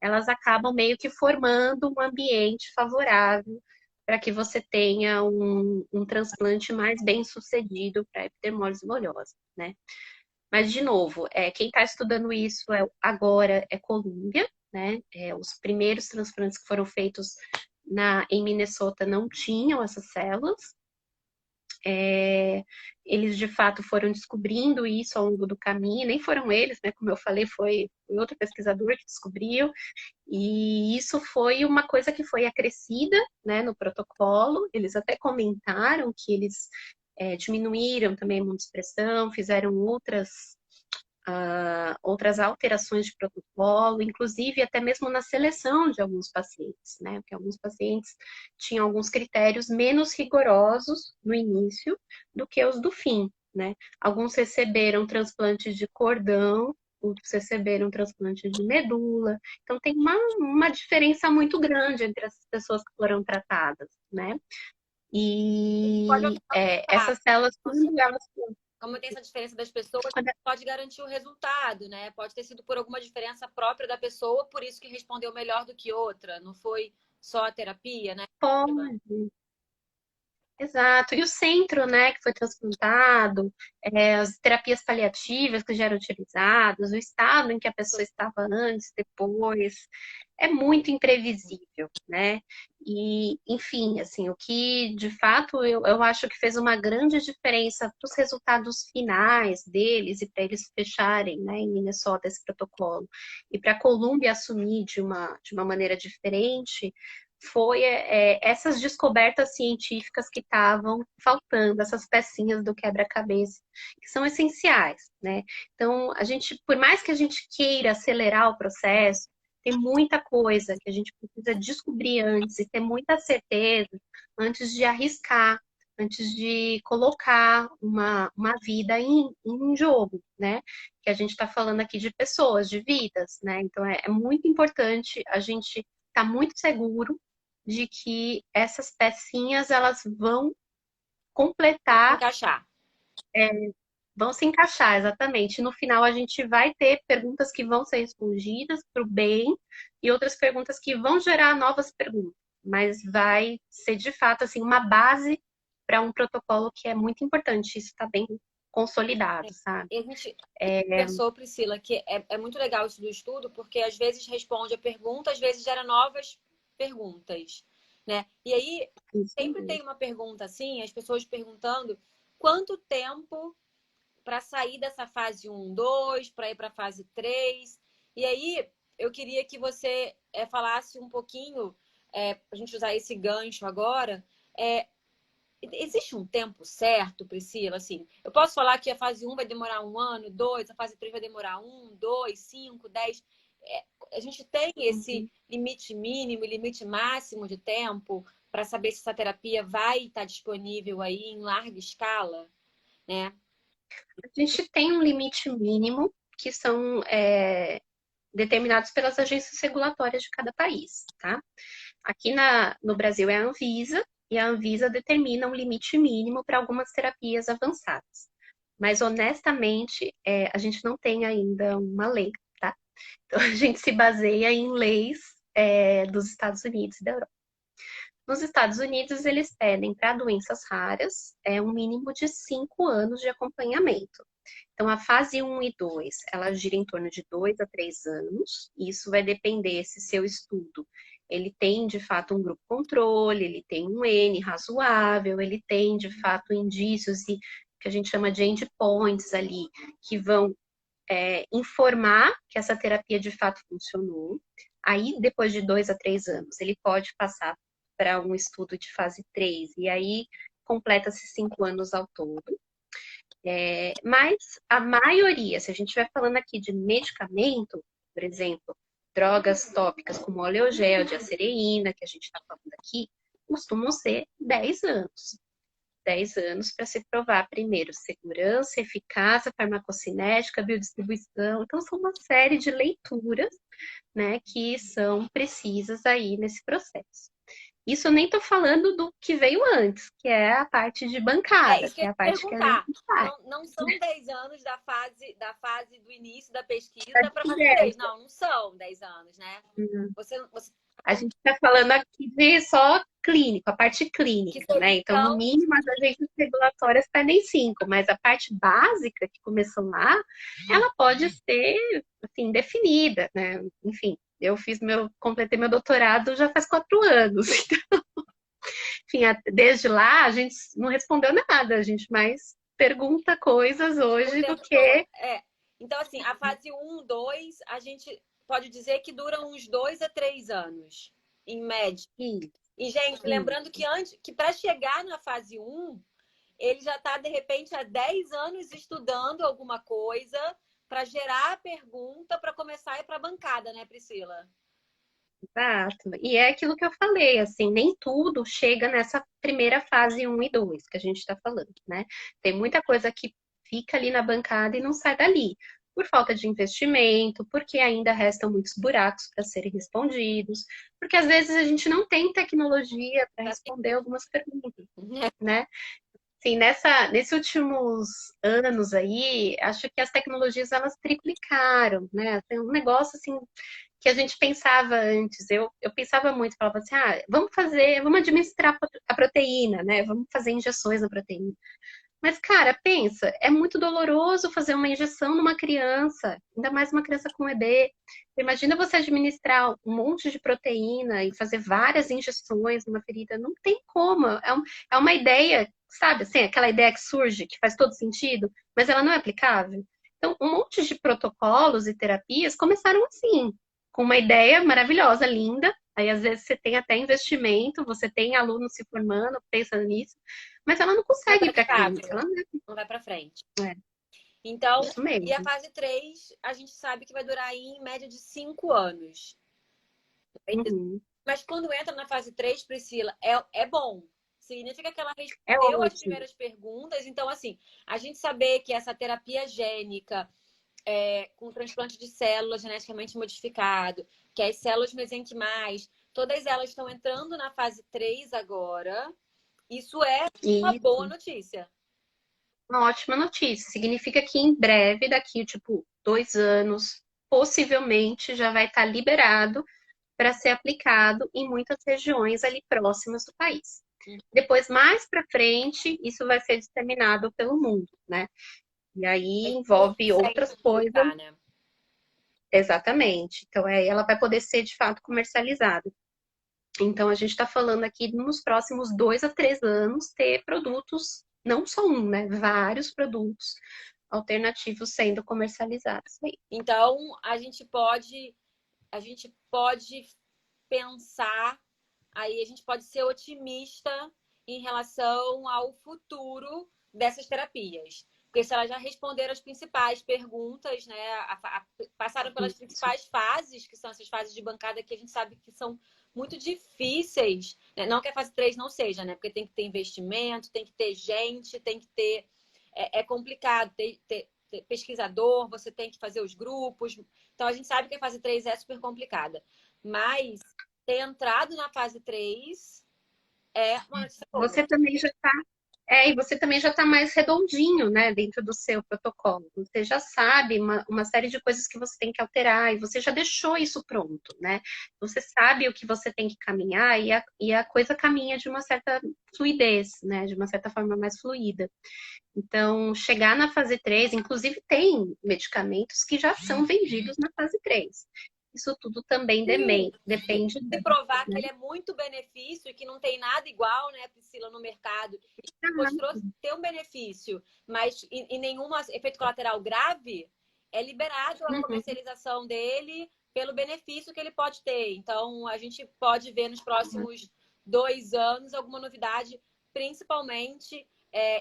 elas acabam meio que formando um ambiente favorável para que você tenha um transplante mais bem sucedido para epidermólise bulhosa, né? Mas, de novo, quem está estudando isso agora é Colômbia, né? Os primeiros transplantes que foram feitos em Minnesota não tinham essas células. Eles de fato foram descobrindo isso ao longo do caminho, nem foram eles, né? Como eu falei, foi outro pesquisador que descobriu, e isso foi uma coisa que foi acrescida, né, no protocolo. Eles até comentaram que eles diminuíram também a imunossupressão, fizeram outras alterações de protocolo, inclusive até mesmo na seleção de alguns pacientes, né? Porque alguns pacientes tinham alguns critérios menos rigorosos no início do que os do fim, né? Alguns receberam transplante de cordão, outros receberam transplante de medula. Então tem uma diferença muito grande entre as pessoas que foram tratadas, né? Pode E aumentar. essas células, quando elas Como tem essa diferença das pessoas, quando pode garantir o resultado, né? Pode ter sido por alguma diferença própria da pessoa, por isso que respondeu melhor do que outra. Não foi só a terapia, né? pode. Exato. E o centro, né, que foi transplantado, as terapias paliativas que já eram utilizadas, o estado em que a pessoa estava antes, depois, é muito imprevisível, né? E, enfim, assim, o que de fato eu acho que fez uma grande diferença para os resultados finais deles e para eles fecharem, né, em Minnesota esse protocolo, e para a Colômbia assumir de uma maneira diferente foi essas descobertas científicas que estavam faltando, essas pecinhas do quebra-cabeça, que são essenciais, né? Então, por mais que a gente queira acelerar o processo, tem muita coisa que a gente precisa descobrir antes e ter muita certeza antes de arriscar, antes de colocar uma vida em jogo, né? Que a gente está falando aqui de pessoas, de vidas, né? Então, é muito importante a gente estar muito seguro de que essas pecinhas elas vão completar, Encaixar. vão se encaixar, exatamente. No final, a gente vai ter perguntas que vão ser respondidas para o bem e outras perguntas que vão gerar novas perguntas. Mas vai ser, de fato, assim, uma base para um protocolo que é muito importante. Isso está bem consolidado, sabe? E a gente pensou, Priscila, que é muito legal isso do estudo, porque às vezes responde a pergunta, às vezes gera novas perguntas, né? E aí, Isso sempre mesmo. tem uma pergunta assim, as pessoas perguntando quanto tempo para sair dessa fase um 2 para ir para a fase 3. E aí, eu queria que você falasse um pouquinho, para a gente usar esse gancho agora, é, existe um tempo certo, Priscila? Assim, eu posso falar que a fase um vai demorar um ano, dois, a fase 3 vai demorar um, dois, 5, 10. A gente tem esse Uhum. limite mínimo e limite máximo de tempo para saber se essa terapia vai estar disponível aí em larga escala, né? A gente tem um limite mínimo que são determinados pelas agências regulatórias de cada país, tá? Aqui no Brasil é a Anvisa, e a Anvisa determina um limite mínimo para algumas terapias avançadas. Mas, honestamente, a gente não tem ainda uma lei, tá? Então, a gente se baseia em leis dos Estados Unidos e da Europa. Nos Estados Unidos, eles pedem para doenças raras um mínimo de 5 anos de acompanhamento. Então, a fase um e 2, ela gira em torno de 2 a 3 anos. E isso vai depender se seu estudo ele tem, de fato, um grupo controle, ele tem um N razoável, ele tem, de fato, indícios e que a gente chama de endpoints ali, que vão informar que essa terapia, de fato, funcionou. Aí, depois de 2 a 3 anos, ele pode passar para um estudo de fase 3, e aí completa-se 5 anos ao todo. Mas a maioria, se a gente estiver falando aqui de medicamento, por exemplo, drogas tópicas como oleogel, diacereína, que a gente está falando aqui, costumam ser 10 anos. 10 anos para se provar primeiro segurança, eficácia, farmacocinética, biodistribuição. Então, são uma série de leituras, né, que são precisas aí nesse processo. Isso eu nem estou falando do que veio antes, que é a parte de bancada, Isso que que eu é ia a te parte que a gente perguntar. faz. Não são 10 anos da fase do início da Tá pesquisa para a fase de 3. Não são 10 anos, né? Uhum. Você A gente está falando aqui de só clínico, a parte que clínica, né? seria, Então, no então, mínimo, as agências regulatórias pedem 5, mas a parte básica que começou lá, ela pode ser, assim, definida, né? Enfim, completei meu doutorado já faz 4 anos. Enfim, desde lá, a gente não respondeu nada, a gente mais pergunta coisas o hoje do tempo todo. que... Então, assim, a fase um 2 a gente pode dizer que dura uns 2 a 3 anos, em média. Sim, E, gente, sim. lembrando que para chegar na fase um ele já está, de repente, há 10 anos estudando alguma coisa para gerar a pergunta para começar a ir para a bancada, né, Priscila? Exato. E é aquilo que eu falei, assim, nem tudo chega nessa primeira fase um e 2 que a gente está falando, né? Tem muita coisa que fica ali na bancada e não sai dali, por falta de investimento, porque ainda restam muitos buracos para serem respondidos, porque às vezes a gente não tem tecnologia para responder algumas perguntas, né? Sim, nesses últimos anos aí, acho que as tecnologias elas triplicaram, né? Tem um negócio assim que a gente pensava antes. Eu pensava muito, falava assim, vamos administrar a proteína, né? Vamos fazer injeções na proteína. Mas, cara, pensa, é muito doloroso fazer uma injeção numa criança, ainda mais uma criança com EB. Imagina você administrar um monte de proteína e fazer várias injeções numa ferida. Não tem como. É uma ideia, sabe, assim, aquela ideia que surge, que faz todo sentido, mas ela não é aplicável. Então, um monte de protocolos e terapias começaram assim, com uma ideia maravilhosa, linda. Aí, às vezes, você tem até investimento, você tem alunos se formando, pensando nisso, mas ela não Não é consegue ir para a clínica. praticável, Ela não não vai para frente. é Então, isso e a mesmo. fase 3 a gente sabe que vai durar aí em média de 5 anos. Uhum. Mas quando entra na fase 3, Priscila, é bom. Significa que ela É respondeu as ótimo. primeiras perguntas. Então, assim, a gente saber que essa terapia gênica com transplante de células geneticamente modificado, que as células mesenquimais, todas elas estão entrando na fase 3 agora. Isso é uma boa Isso. notícia. Uma ótima notícia. Significa que em breve, daqui, tipo, 2 anos, possivelmente já vai estar liberado para ser aplicado em muitas regiões ali próximas do país. Depois, mais para frente, isso vai ser disseminado pelo mundo, né? E aí envolve outras coisas. Publicar, né? Exatamente. Então, ela vai poder ser de fato comercializada. Então, a gente está falando aqui nos próximos 2 a 3 anos ter produtos, não só um, né? Vários produtos alternativos sendo comercializados aí. Então, a gente pode pensar, aí a gente pode ser otimista em relação ao futuro dessas terapias. Porque se elas já responderam as principais perguntas, né? Passaram pelas principais fases, que são essas fases de bancada que a gente sabe que são muito difíceis, né? Não que a fase 3 não seja, né? Porque tem que ter investimento, tem que ter gente, tem que ter. É complicado ter pesquisador, você tem que fazer os grupos. Então a gente sabe que a fase 3 é super complicada. Mas ter entrado na fase 3 é uma notícia boa. Você também já está e você também já está mais redondinho, né, dentro do seu protocolo. Você já sabe uma série de coisas que você tem que alterar e você já deixou isso pronto, né? Você sabe o que você tem que caminhar e a coisa caminha de uma certa fluidez, né? De uma certa forma mais fluida. Então, chegar na fase 3, inclusive tem medicamentos que já são vendidos na fase 3. Isso tudo também depende. Se provar que ele é muito benefício e que não tem nada igual, né, Priscila, no mercado, e mostrou ter um benefício, mas e nenhum efeito colateral grave, é liberado a comercialização dele pelo benefício que ele pode ter. Então, a gente pode ver nos próximos 2 anos alguma novidade, principalmente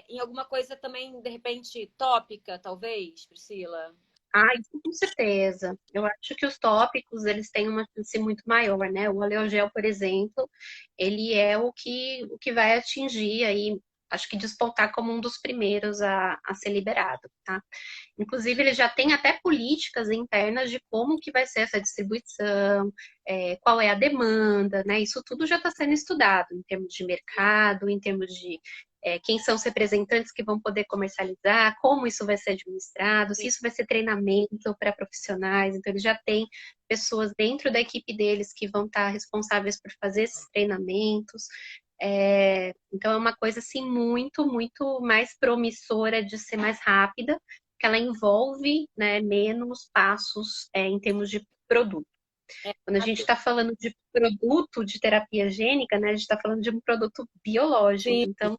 em alguma coisa também, de repente, tópica, talvez, Priscila? Isso com certeza. Eu acho que os tópicos, eles têm uma chance muito maior, né? O oleogel, por exemplo, ele é o que vai atingir aí, acho que despontar como um dos primeiros a ser liberado, tá? Inclusive, ele já tem até políticas internas de como que vai ser essa distribuição, qual é a demanda, né? Isso tudo já está sendo estudado em termos de mercado, em termos de quem são os representantes que vão poder comercializar, como isso vai ser administrado, se isso vai ser treinamento para profissionais. Então, eles já têm pessoas dentro da equipe deles que vão estar responsáveis por fazer esses treinamentos. Então, é uma coisa assim muito, muito mais promissora de ser mais rápida, que ela envolve, né, menos passos em termos de produto. Quando a gente está falando de produto de terapia gênica, né, a gente está falando de um produto biológico. Sim. Então,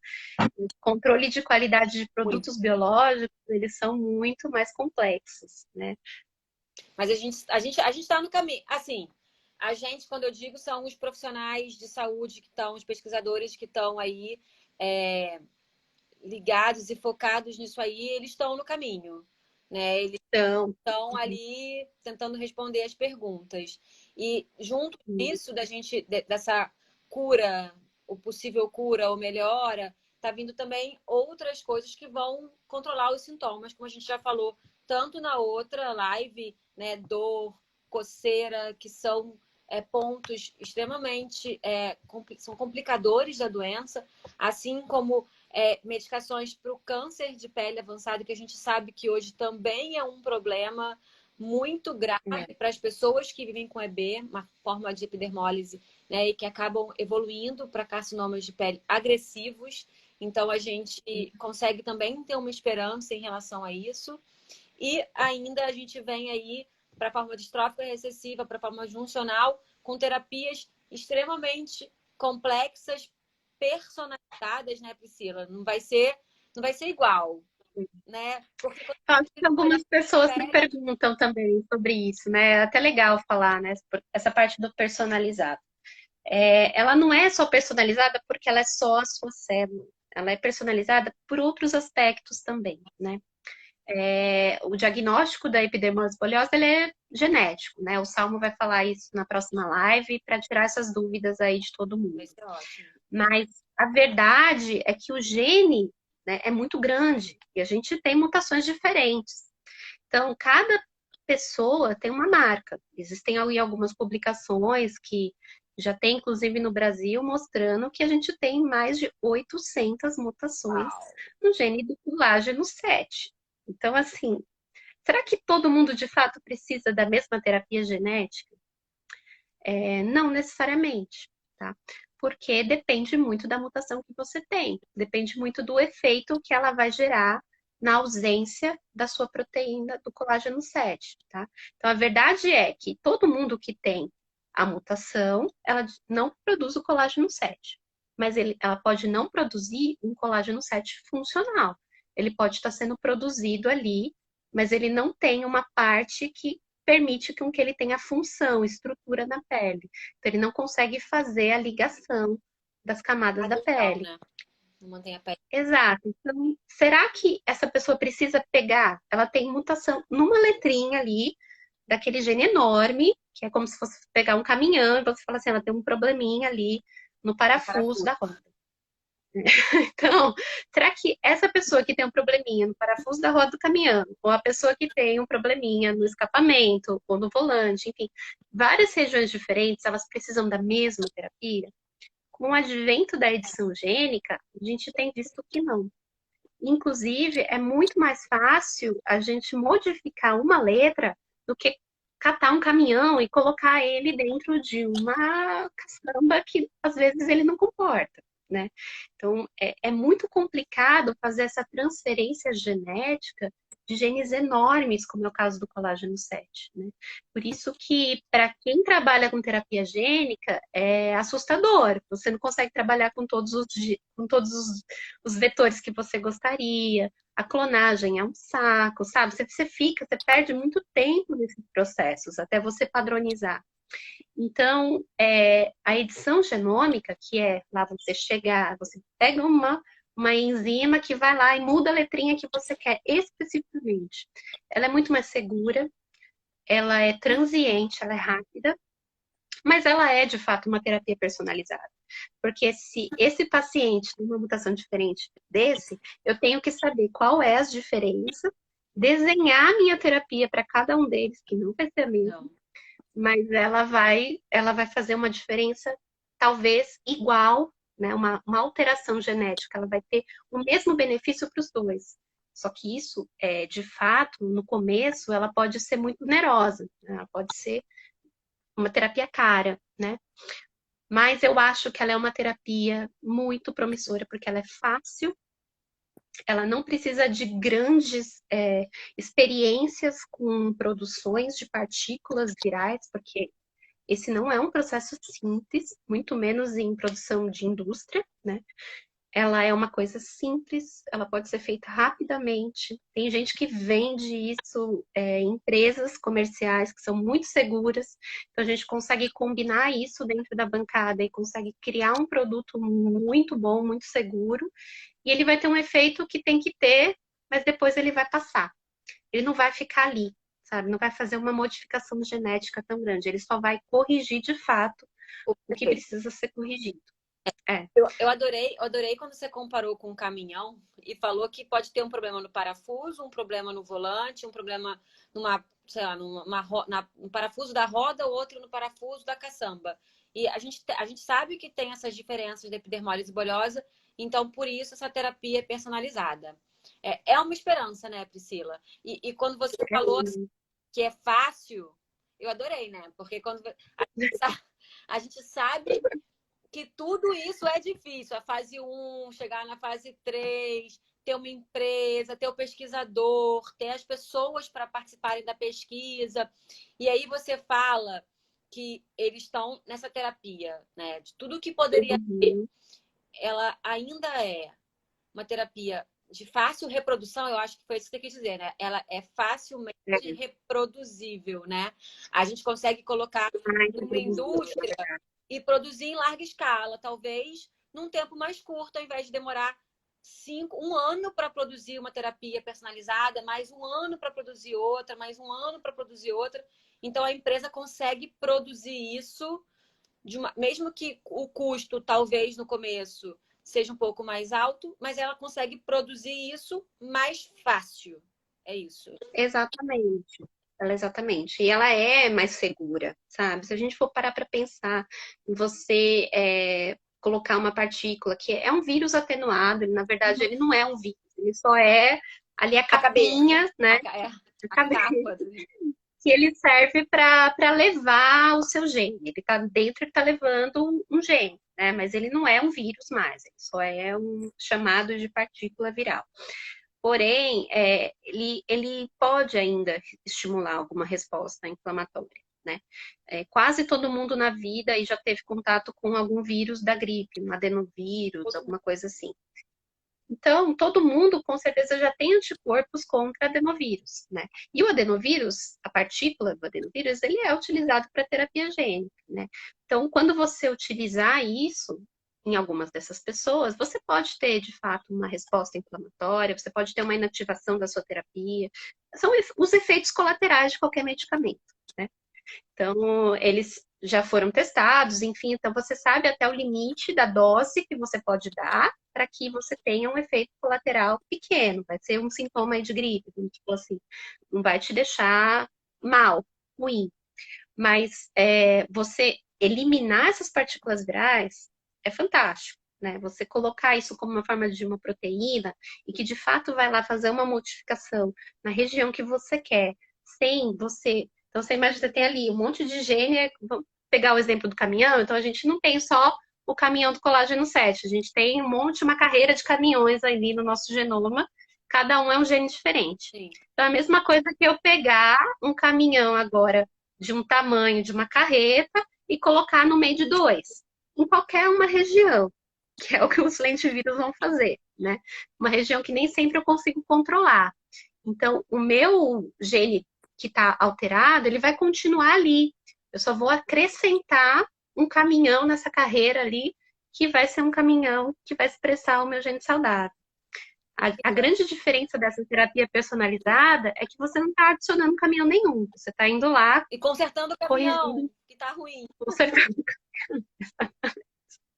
o controle de qualidade de produtos biológicos, eles são muito mais complexos, né? Mas a gente está no caminho. Assim, a gente, quando eu digo, são os profissionais de saúde que estão, os pesquisadores que estão aí ligados e focados nisso aí, eles estão no caminho, né? Eles estão ali tentando responder as perguntas. E junto disso, dessa cura, o possível cura ou melhora, tá vindo também outras coisas que vão controlar os sintomas, como a gente já falou, tanto na outra live, né? Dor, coceira, que são pontos extremamente são complicadores da doença, assim como medicações para o câncer de pele avançado, que a gente sabe que hoje também é um problema muito grave para as pessoas que vivem com EB, uma forma de epidermólise, né, e que acabam evoluindo para carcinomas de pele agressivos. Então, a gente consegue também ter uma esperança em relação a isso. E ainda a gente vem aí para a forma distrófica recessiva, para a forma juncional, com terapias extremamente complexas, personalizadas, né, Priscila? Não vai ser igual, né? Porque Acho que algumas pessoas me perguntam também sobre isso, né? É até legal falar, né? Essa parte do personalizado. Ela não é só personalizada porque ela é só a sua célula. Ela é personalizada por outros aspectos também, né? O diagnóstico da epidermose bulhosa ele é genético, né? O Salmo vai falar isso na próxima live para tirar essas dúvidas aí de todo mundo. Vai ser ótimo. Mas a verdade é que o gene, né, é muito grande e a gente tem mutações diferentes. Então, cada pessoa tem uma marca. Existem ali algumas publicações que Já tem, inclusive, no Brasil, mostrando que a gente tem mais de 800 mutações Uau. no gene do colágeno 7. Então, assim, será que todo mundo de fato precisa da mesma terapia genética? Não necessariamente, tá? Porque depende muito da mutação que você tem, depende muito do efeito que ela vai gerar na ausência da sua proteína do colágeno 7, tá? Então a verdade é que todo mundo que tem a mutação, ela não produz o colágeno 7, mas ela pode não produzir um colágeno 7 funcional. Ele pode estar sendo produzido ali, mas ele não tem uma parte que permite com que ele tenha função, estrutura na pele. Então, ele não consegue fazer a ligação das camadas da Adesão, pele. né? Não mantém a pele. Exato. Então, será que essa pessoa precisa pegar? Ela tem mutação numa letrinha ali, daquele gene enorme, que é como se fosse pegar um caminhão e você fala assim, ela tem um probleminha ali no No parafuso parafuso. da roda. Então, será que essa pessoa que tem um probleminha no parafuso da roda do caminhão, ou a pessoa que tem um probleminha no escapamento, ou no volante, enfim, várias regiões diferentes, elas precisam da mesma terapia? Com o advento da edição gênica, a gente tem visto que não. Inclusive, é muito mais fácil a gente modificar uma letra do que catar um caminhão e colocar ele dentro de uma caçamba que às vezes ele não comporta, né? Então, é muito complicado fazer essa transferência genética de genes enormes, como é o caso do colágeno 7, né? Por isso que, para quem trabalha com terapia gênica, é assustador. Você não consegue trabalhar com todos os vetores que você gostaria. A clonagem é um saco, sabe? Você perde muito tempo nesses processos até você padronizar. Então, a edição genômica, que é lá você chegar, você pega uma enzima que vai lá e muda a letrinha que você quer especificamente. Ela é muito mais segura, ela é transiente, ela é rápida, mas ela é de fato uma terapia personalizada. Porque se esse paciente tem uma mutação diferente desse, eu tenho que saber qual é as diferenças, desenhar a minha terapia para cada um deles, que não vai ser a mesma, Não. mas ela vai fazer uma diferença talvez igual, né? Uma alteração genética, ela vai ter o mesmo benefício para os dois. Só que isso, de fato, no começo, ela pode ser muito onerosa, né? Ela pode ser uma terapia cara, né? Mas eu acho que ela é uma terapia muito promissora, porque ela é fácil, ela não precisa de grandes experiências com produções de partículas virais, porque esse não é um processo simples, muito menos em produção de indústria, né? Ela é uma coisa simples, ela pode ser feita rapidamente. Tem gente que vende isso em empresas comerciais que são muito seguras. Então a gente consegue combinar isso dentro da bancada e consegue criar um produto muito bom, muito seguro. E ele vai ter um efeito que tem que ter, mas depois ele vai passar. Ele não vai ficar ali, sabe? Não vai fazer uma modificação genética tão grande. Ele só vai corrigir de fato o que precisa ser corrigido. Eu adorei quando você comparou com um caminhão e falou que pode ter um problema no parafuso, um problema no volante, um problema numa, sei lá, no parafuso da roda, outro no parafuso da caçamba. E a gente sabe que tem essas diferenças da epidermólise bolhosa, então por isso essa terapia é personalizada. É uma esperança, né, Priscila? E quando você falou que é fácil, eu adorei, né? Porque quando a gente sabe que tudo isso é difícil. A fase 1, chegar na fase 3, ter uma empresa, ter o pesquisador, ter as pessoas para participarem da pesquisa. E aí você fala que eles estão nessa terapia, né? De tudo que poderia ter, Uhum. ela ainda é uma terapia de fácil reprodução, eu acho que foi isso que você quis dizer, né? Ela é facilmente reproduzível, né? A gente consegue colocar numa indústria e produzir em larga escala, talvez num tempo mais curto, ao invés de demorar um ano para produzir uma terapia personalizada, mais um ano para produzir outra, mais um ano para produzir outra. Então a empresa consegue produzir isso mesmo que o custo talvez no começo seja um pouco mais alto, mas ela consegue produzir isso mais fácil. É isso. Exatamente. ela exatamente. E ela é mais segura, sabe? Se a gente for parar para pensar em você colocar uma partícula que é um vírus atenuado, ele, na verdade, ele não é um vírus, ele só é ali a A cabeça. capinha, né? A A cabeça, capa do. que ele serve para levar o seu gene. Ele está dentro, ele está levando um gene, né? Mas ele não é um vírus mais, ele só é um chamado de partícula viral. Porém, ele pode ainda estimular alguma resposta inflamatória, né? Quase todo mundo na vida aí já teve contato com algum vírus da gripe, um adenovírus, alguma coisa assim. Então, todo mundo com certeza já tem anticorpos contra adenovírus, né? E o adenovírus, a partícula do adenovírus, ele é utilizado para terapia gênica, né? Então, quando você utilizar isso em algumas dessas pessoas, você pode ter, de fato, uma resposta inflamatória, você pode ter uma inativação da sua terapia. São os efeitos colaterais de qualquer medicamento, né? Então, eles já foram testados, enfim, então você sabe até o limite da dose que você pode dar para que você tenha um efeito colateral pequeno. Vai ser um sintoma aí de gripe, tipo assim, não vai te deixar mal, ruim. Mas você eliminar essas partículas virais é fantástico, né? Você colocar isso como uma forma de uma proteína e que de fato vai lá fazer uma modificação na região que você quer, sem você. Então você imagina, você tem ali um monte de gene, vamos pegar o exemplo do caminhão, então a gente não tem só o caminhão do colágeno 7, a gente tem um monte, uma carreira de caminhões ali no nosso genoma, cada um é um gene diferente. Sim. Então é a mesma coisa que eu pegar um caminhão agora de um tamanho de uma carreta e colocar no meio de dois, em qualquer uma região, que é o que os lentiviros vão fazer, né? Uma região que nem sempre eu consigo controlar. Então, o meu gene que está alterado, ele vai continuar ali. Eu só vou acrescentar um caminhão nessa carreira ali, que vai ser um caminhão que vai expressar o meu gene saudável. A grande diferença dessa terapia personalizada é que você não está adicionando caminhão nenhum. Você está indo lá, E consertando o caminhão, corrigindo, que tá ruim. consertando, Então,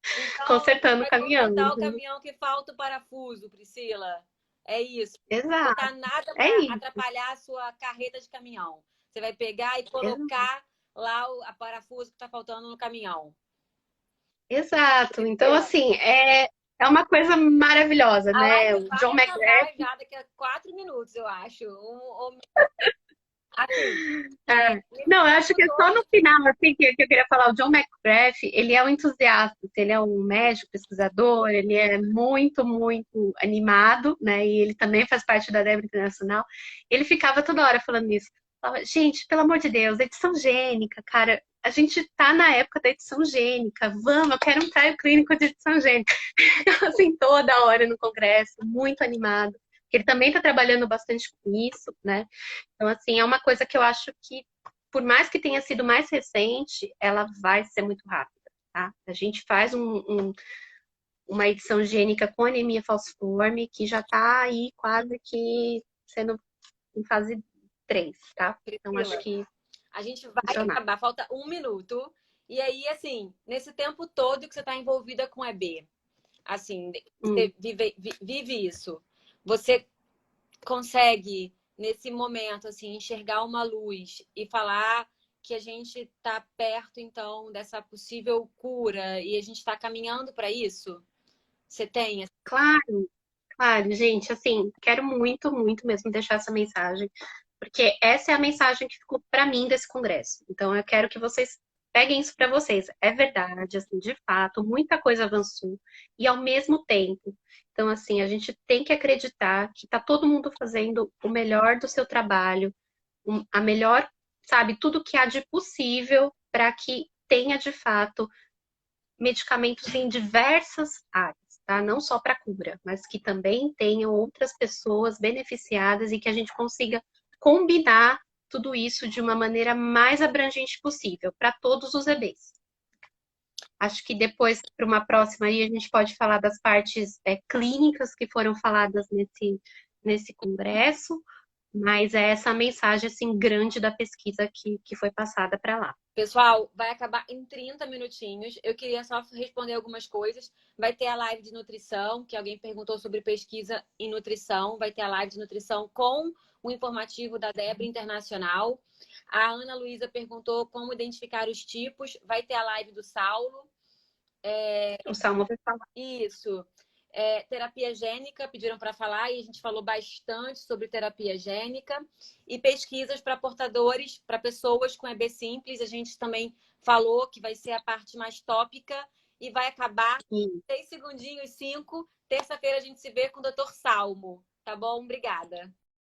você consertando o vai caminhão. consertar o Entendeu? caminhão que falta o parafuso, Priscila. É isso. Não Exato, botar nada é para isso. atrapalhar a sua carreta de caminhão. Você vai pegar e colocar lá a parafuso que está faltando no caminhão. Exato. Então, Priscila, assim, é uma coisa maravilhosa, a né? live O vai John acabar McGrath. já daqui a 4 minutos, eu acho. Assim, nesse Não, eu acho tempo que é só todo. no final, assim, que eu queria falar. O John McGrath, ele é um entusiasta, ele é um médico, pesquisador, ele é muito, muito animado, né? E ele também faz parte da Débora Internacional. Ele ficava toda hora falando isso. Falava, gente, pelo amor de Deus, edição gênica, cara. A gente tá na época da edição gênica. Vamos, eu quero um ensaio clínico de edição gênica. Assim, toda hora no congresso, muito animado. Ele também está trabalhando bastante com isso, né? Então, assim, é uma coisa que eu acho que, por mais que tenha sido mais recente, ela vai ser muito rápida, tá? A gente faz uma edição gênica com anemia falciforme que já está aí quase que sendo em fase 3, tá? Então, acho Priscila, que a gente vai funcionar. acabar, falta 1 minuto. E aí, assim, nesse tempo todo que você está envolvida com EB, assim, você vive isso. Você consegue, nesse momento, assim, enxergar uma luz e falar que a gente está perto, então, dessa possível cura e a gente está caminhando para isso? Você tem? Claro, claro, gente, assim, quero muito, muito mesmo deixar essa mensagem, porque essa é a mensagem que ficou para mim desse congresso. Então, eu quero que vocês peguem isso para vocês. É verdade, assim, de fato, muita coisa avançou e ao mesmo tempo. Então, assim, a gente tem que acreditar que tá todo mundo fazendo o melhor do seu trabalho, a melhor, sabe, tudo que há de possível para que tenha de fato medicamentos em diversas áreas, tá? Não só para cura, mas que também tenham outras pessoas beneficiadas e que a gente consiga combinar tudo isso de uma maneira mais abrangente possível para todos os EBs. Acho que depois, para uma próxima aí, a gente pode falar das partes clínicas que foram faladas nesse congresso, Mas é essa mensagem assim grande da pesquisa que foi passada para lá. Pessoal, vai acabar em 30 minutinhos. Eu queria só responder algumas coisas. Vai ter a live de nutrição, que alguém perguntou sobre pesquisa em nutrição. Vai ter a live de nutrição com o informativo da Debra Internacional. A Ana Luísa perguntou como identificar os tipos. Vai ter a live do Saulo. O Salmo vai falar. Isso. Terapia gênica, pediram para falar, e a gente falou bastante sobre terapia gênica. E pesquisas para portadores, para pessoas com EB simples, a gente também falou que vai ser a parte mais tópica e vai acabar Sim. 6 segundinhos, 5. Terça-feira a gente se vê com o Dr. Salmo. Tá bom? Obrigada.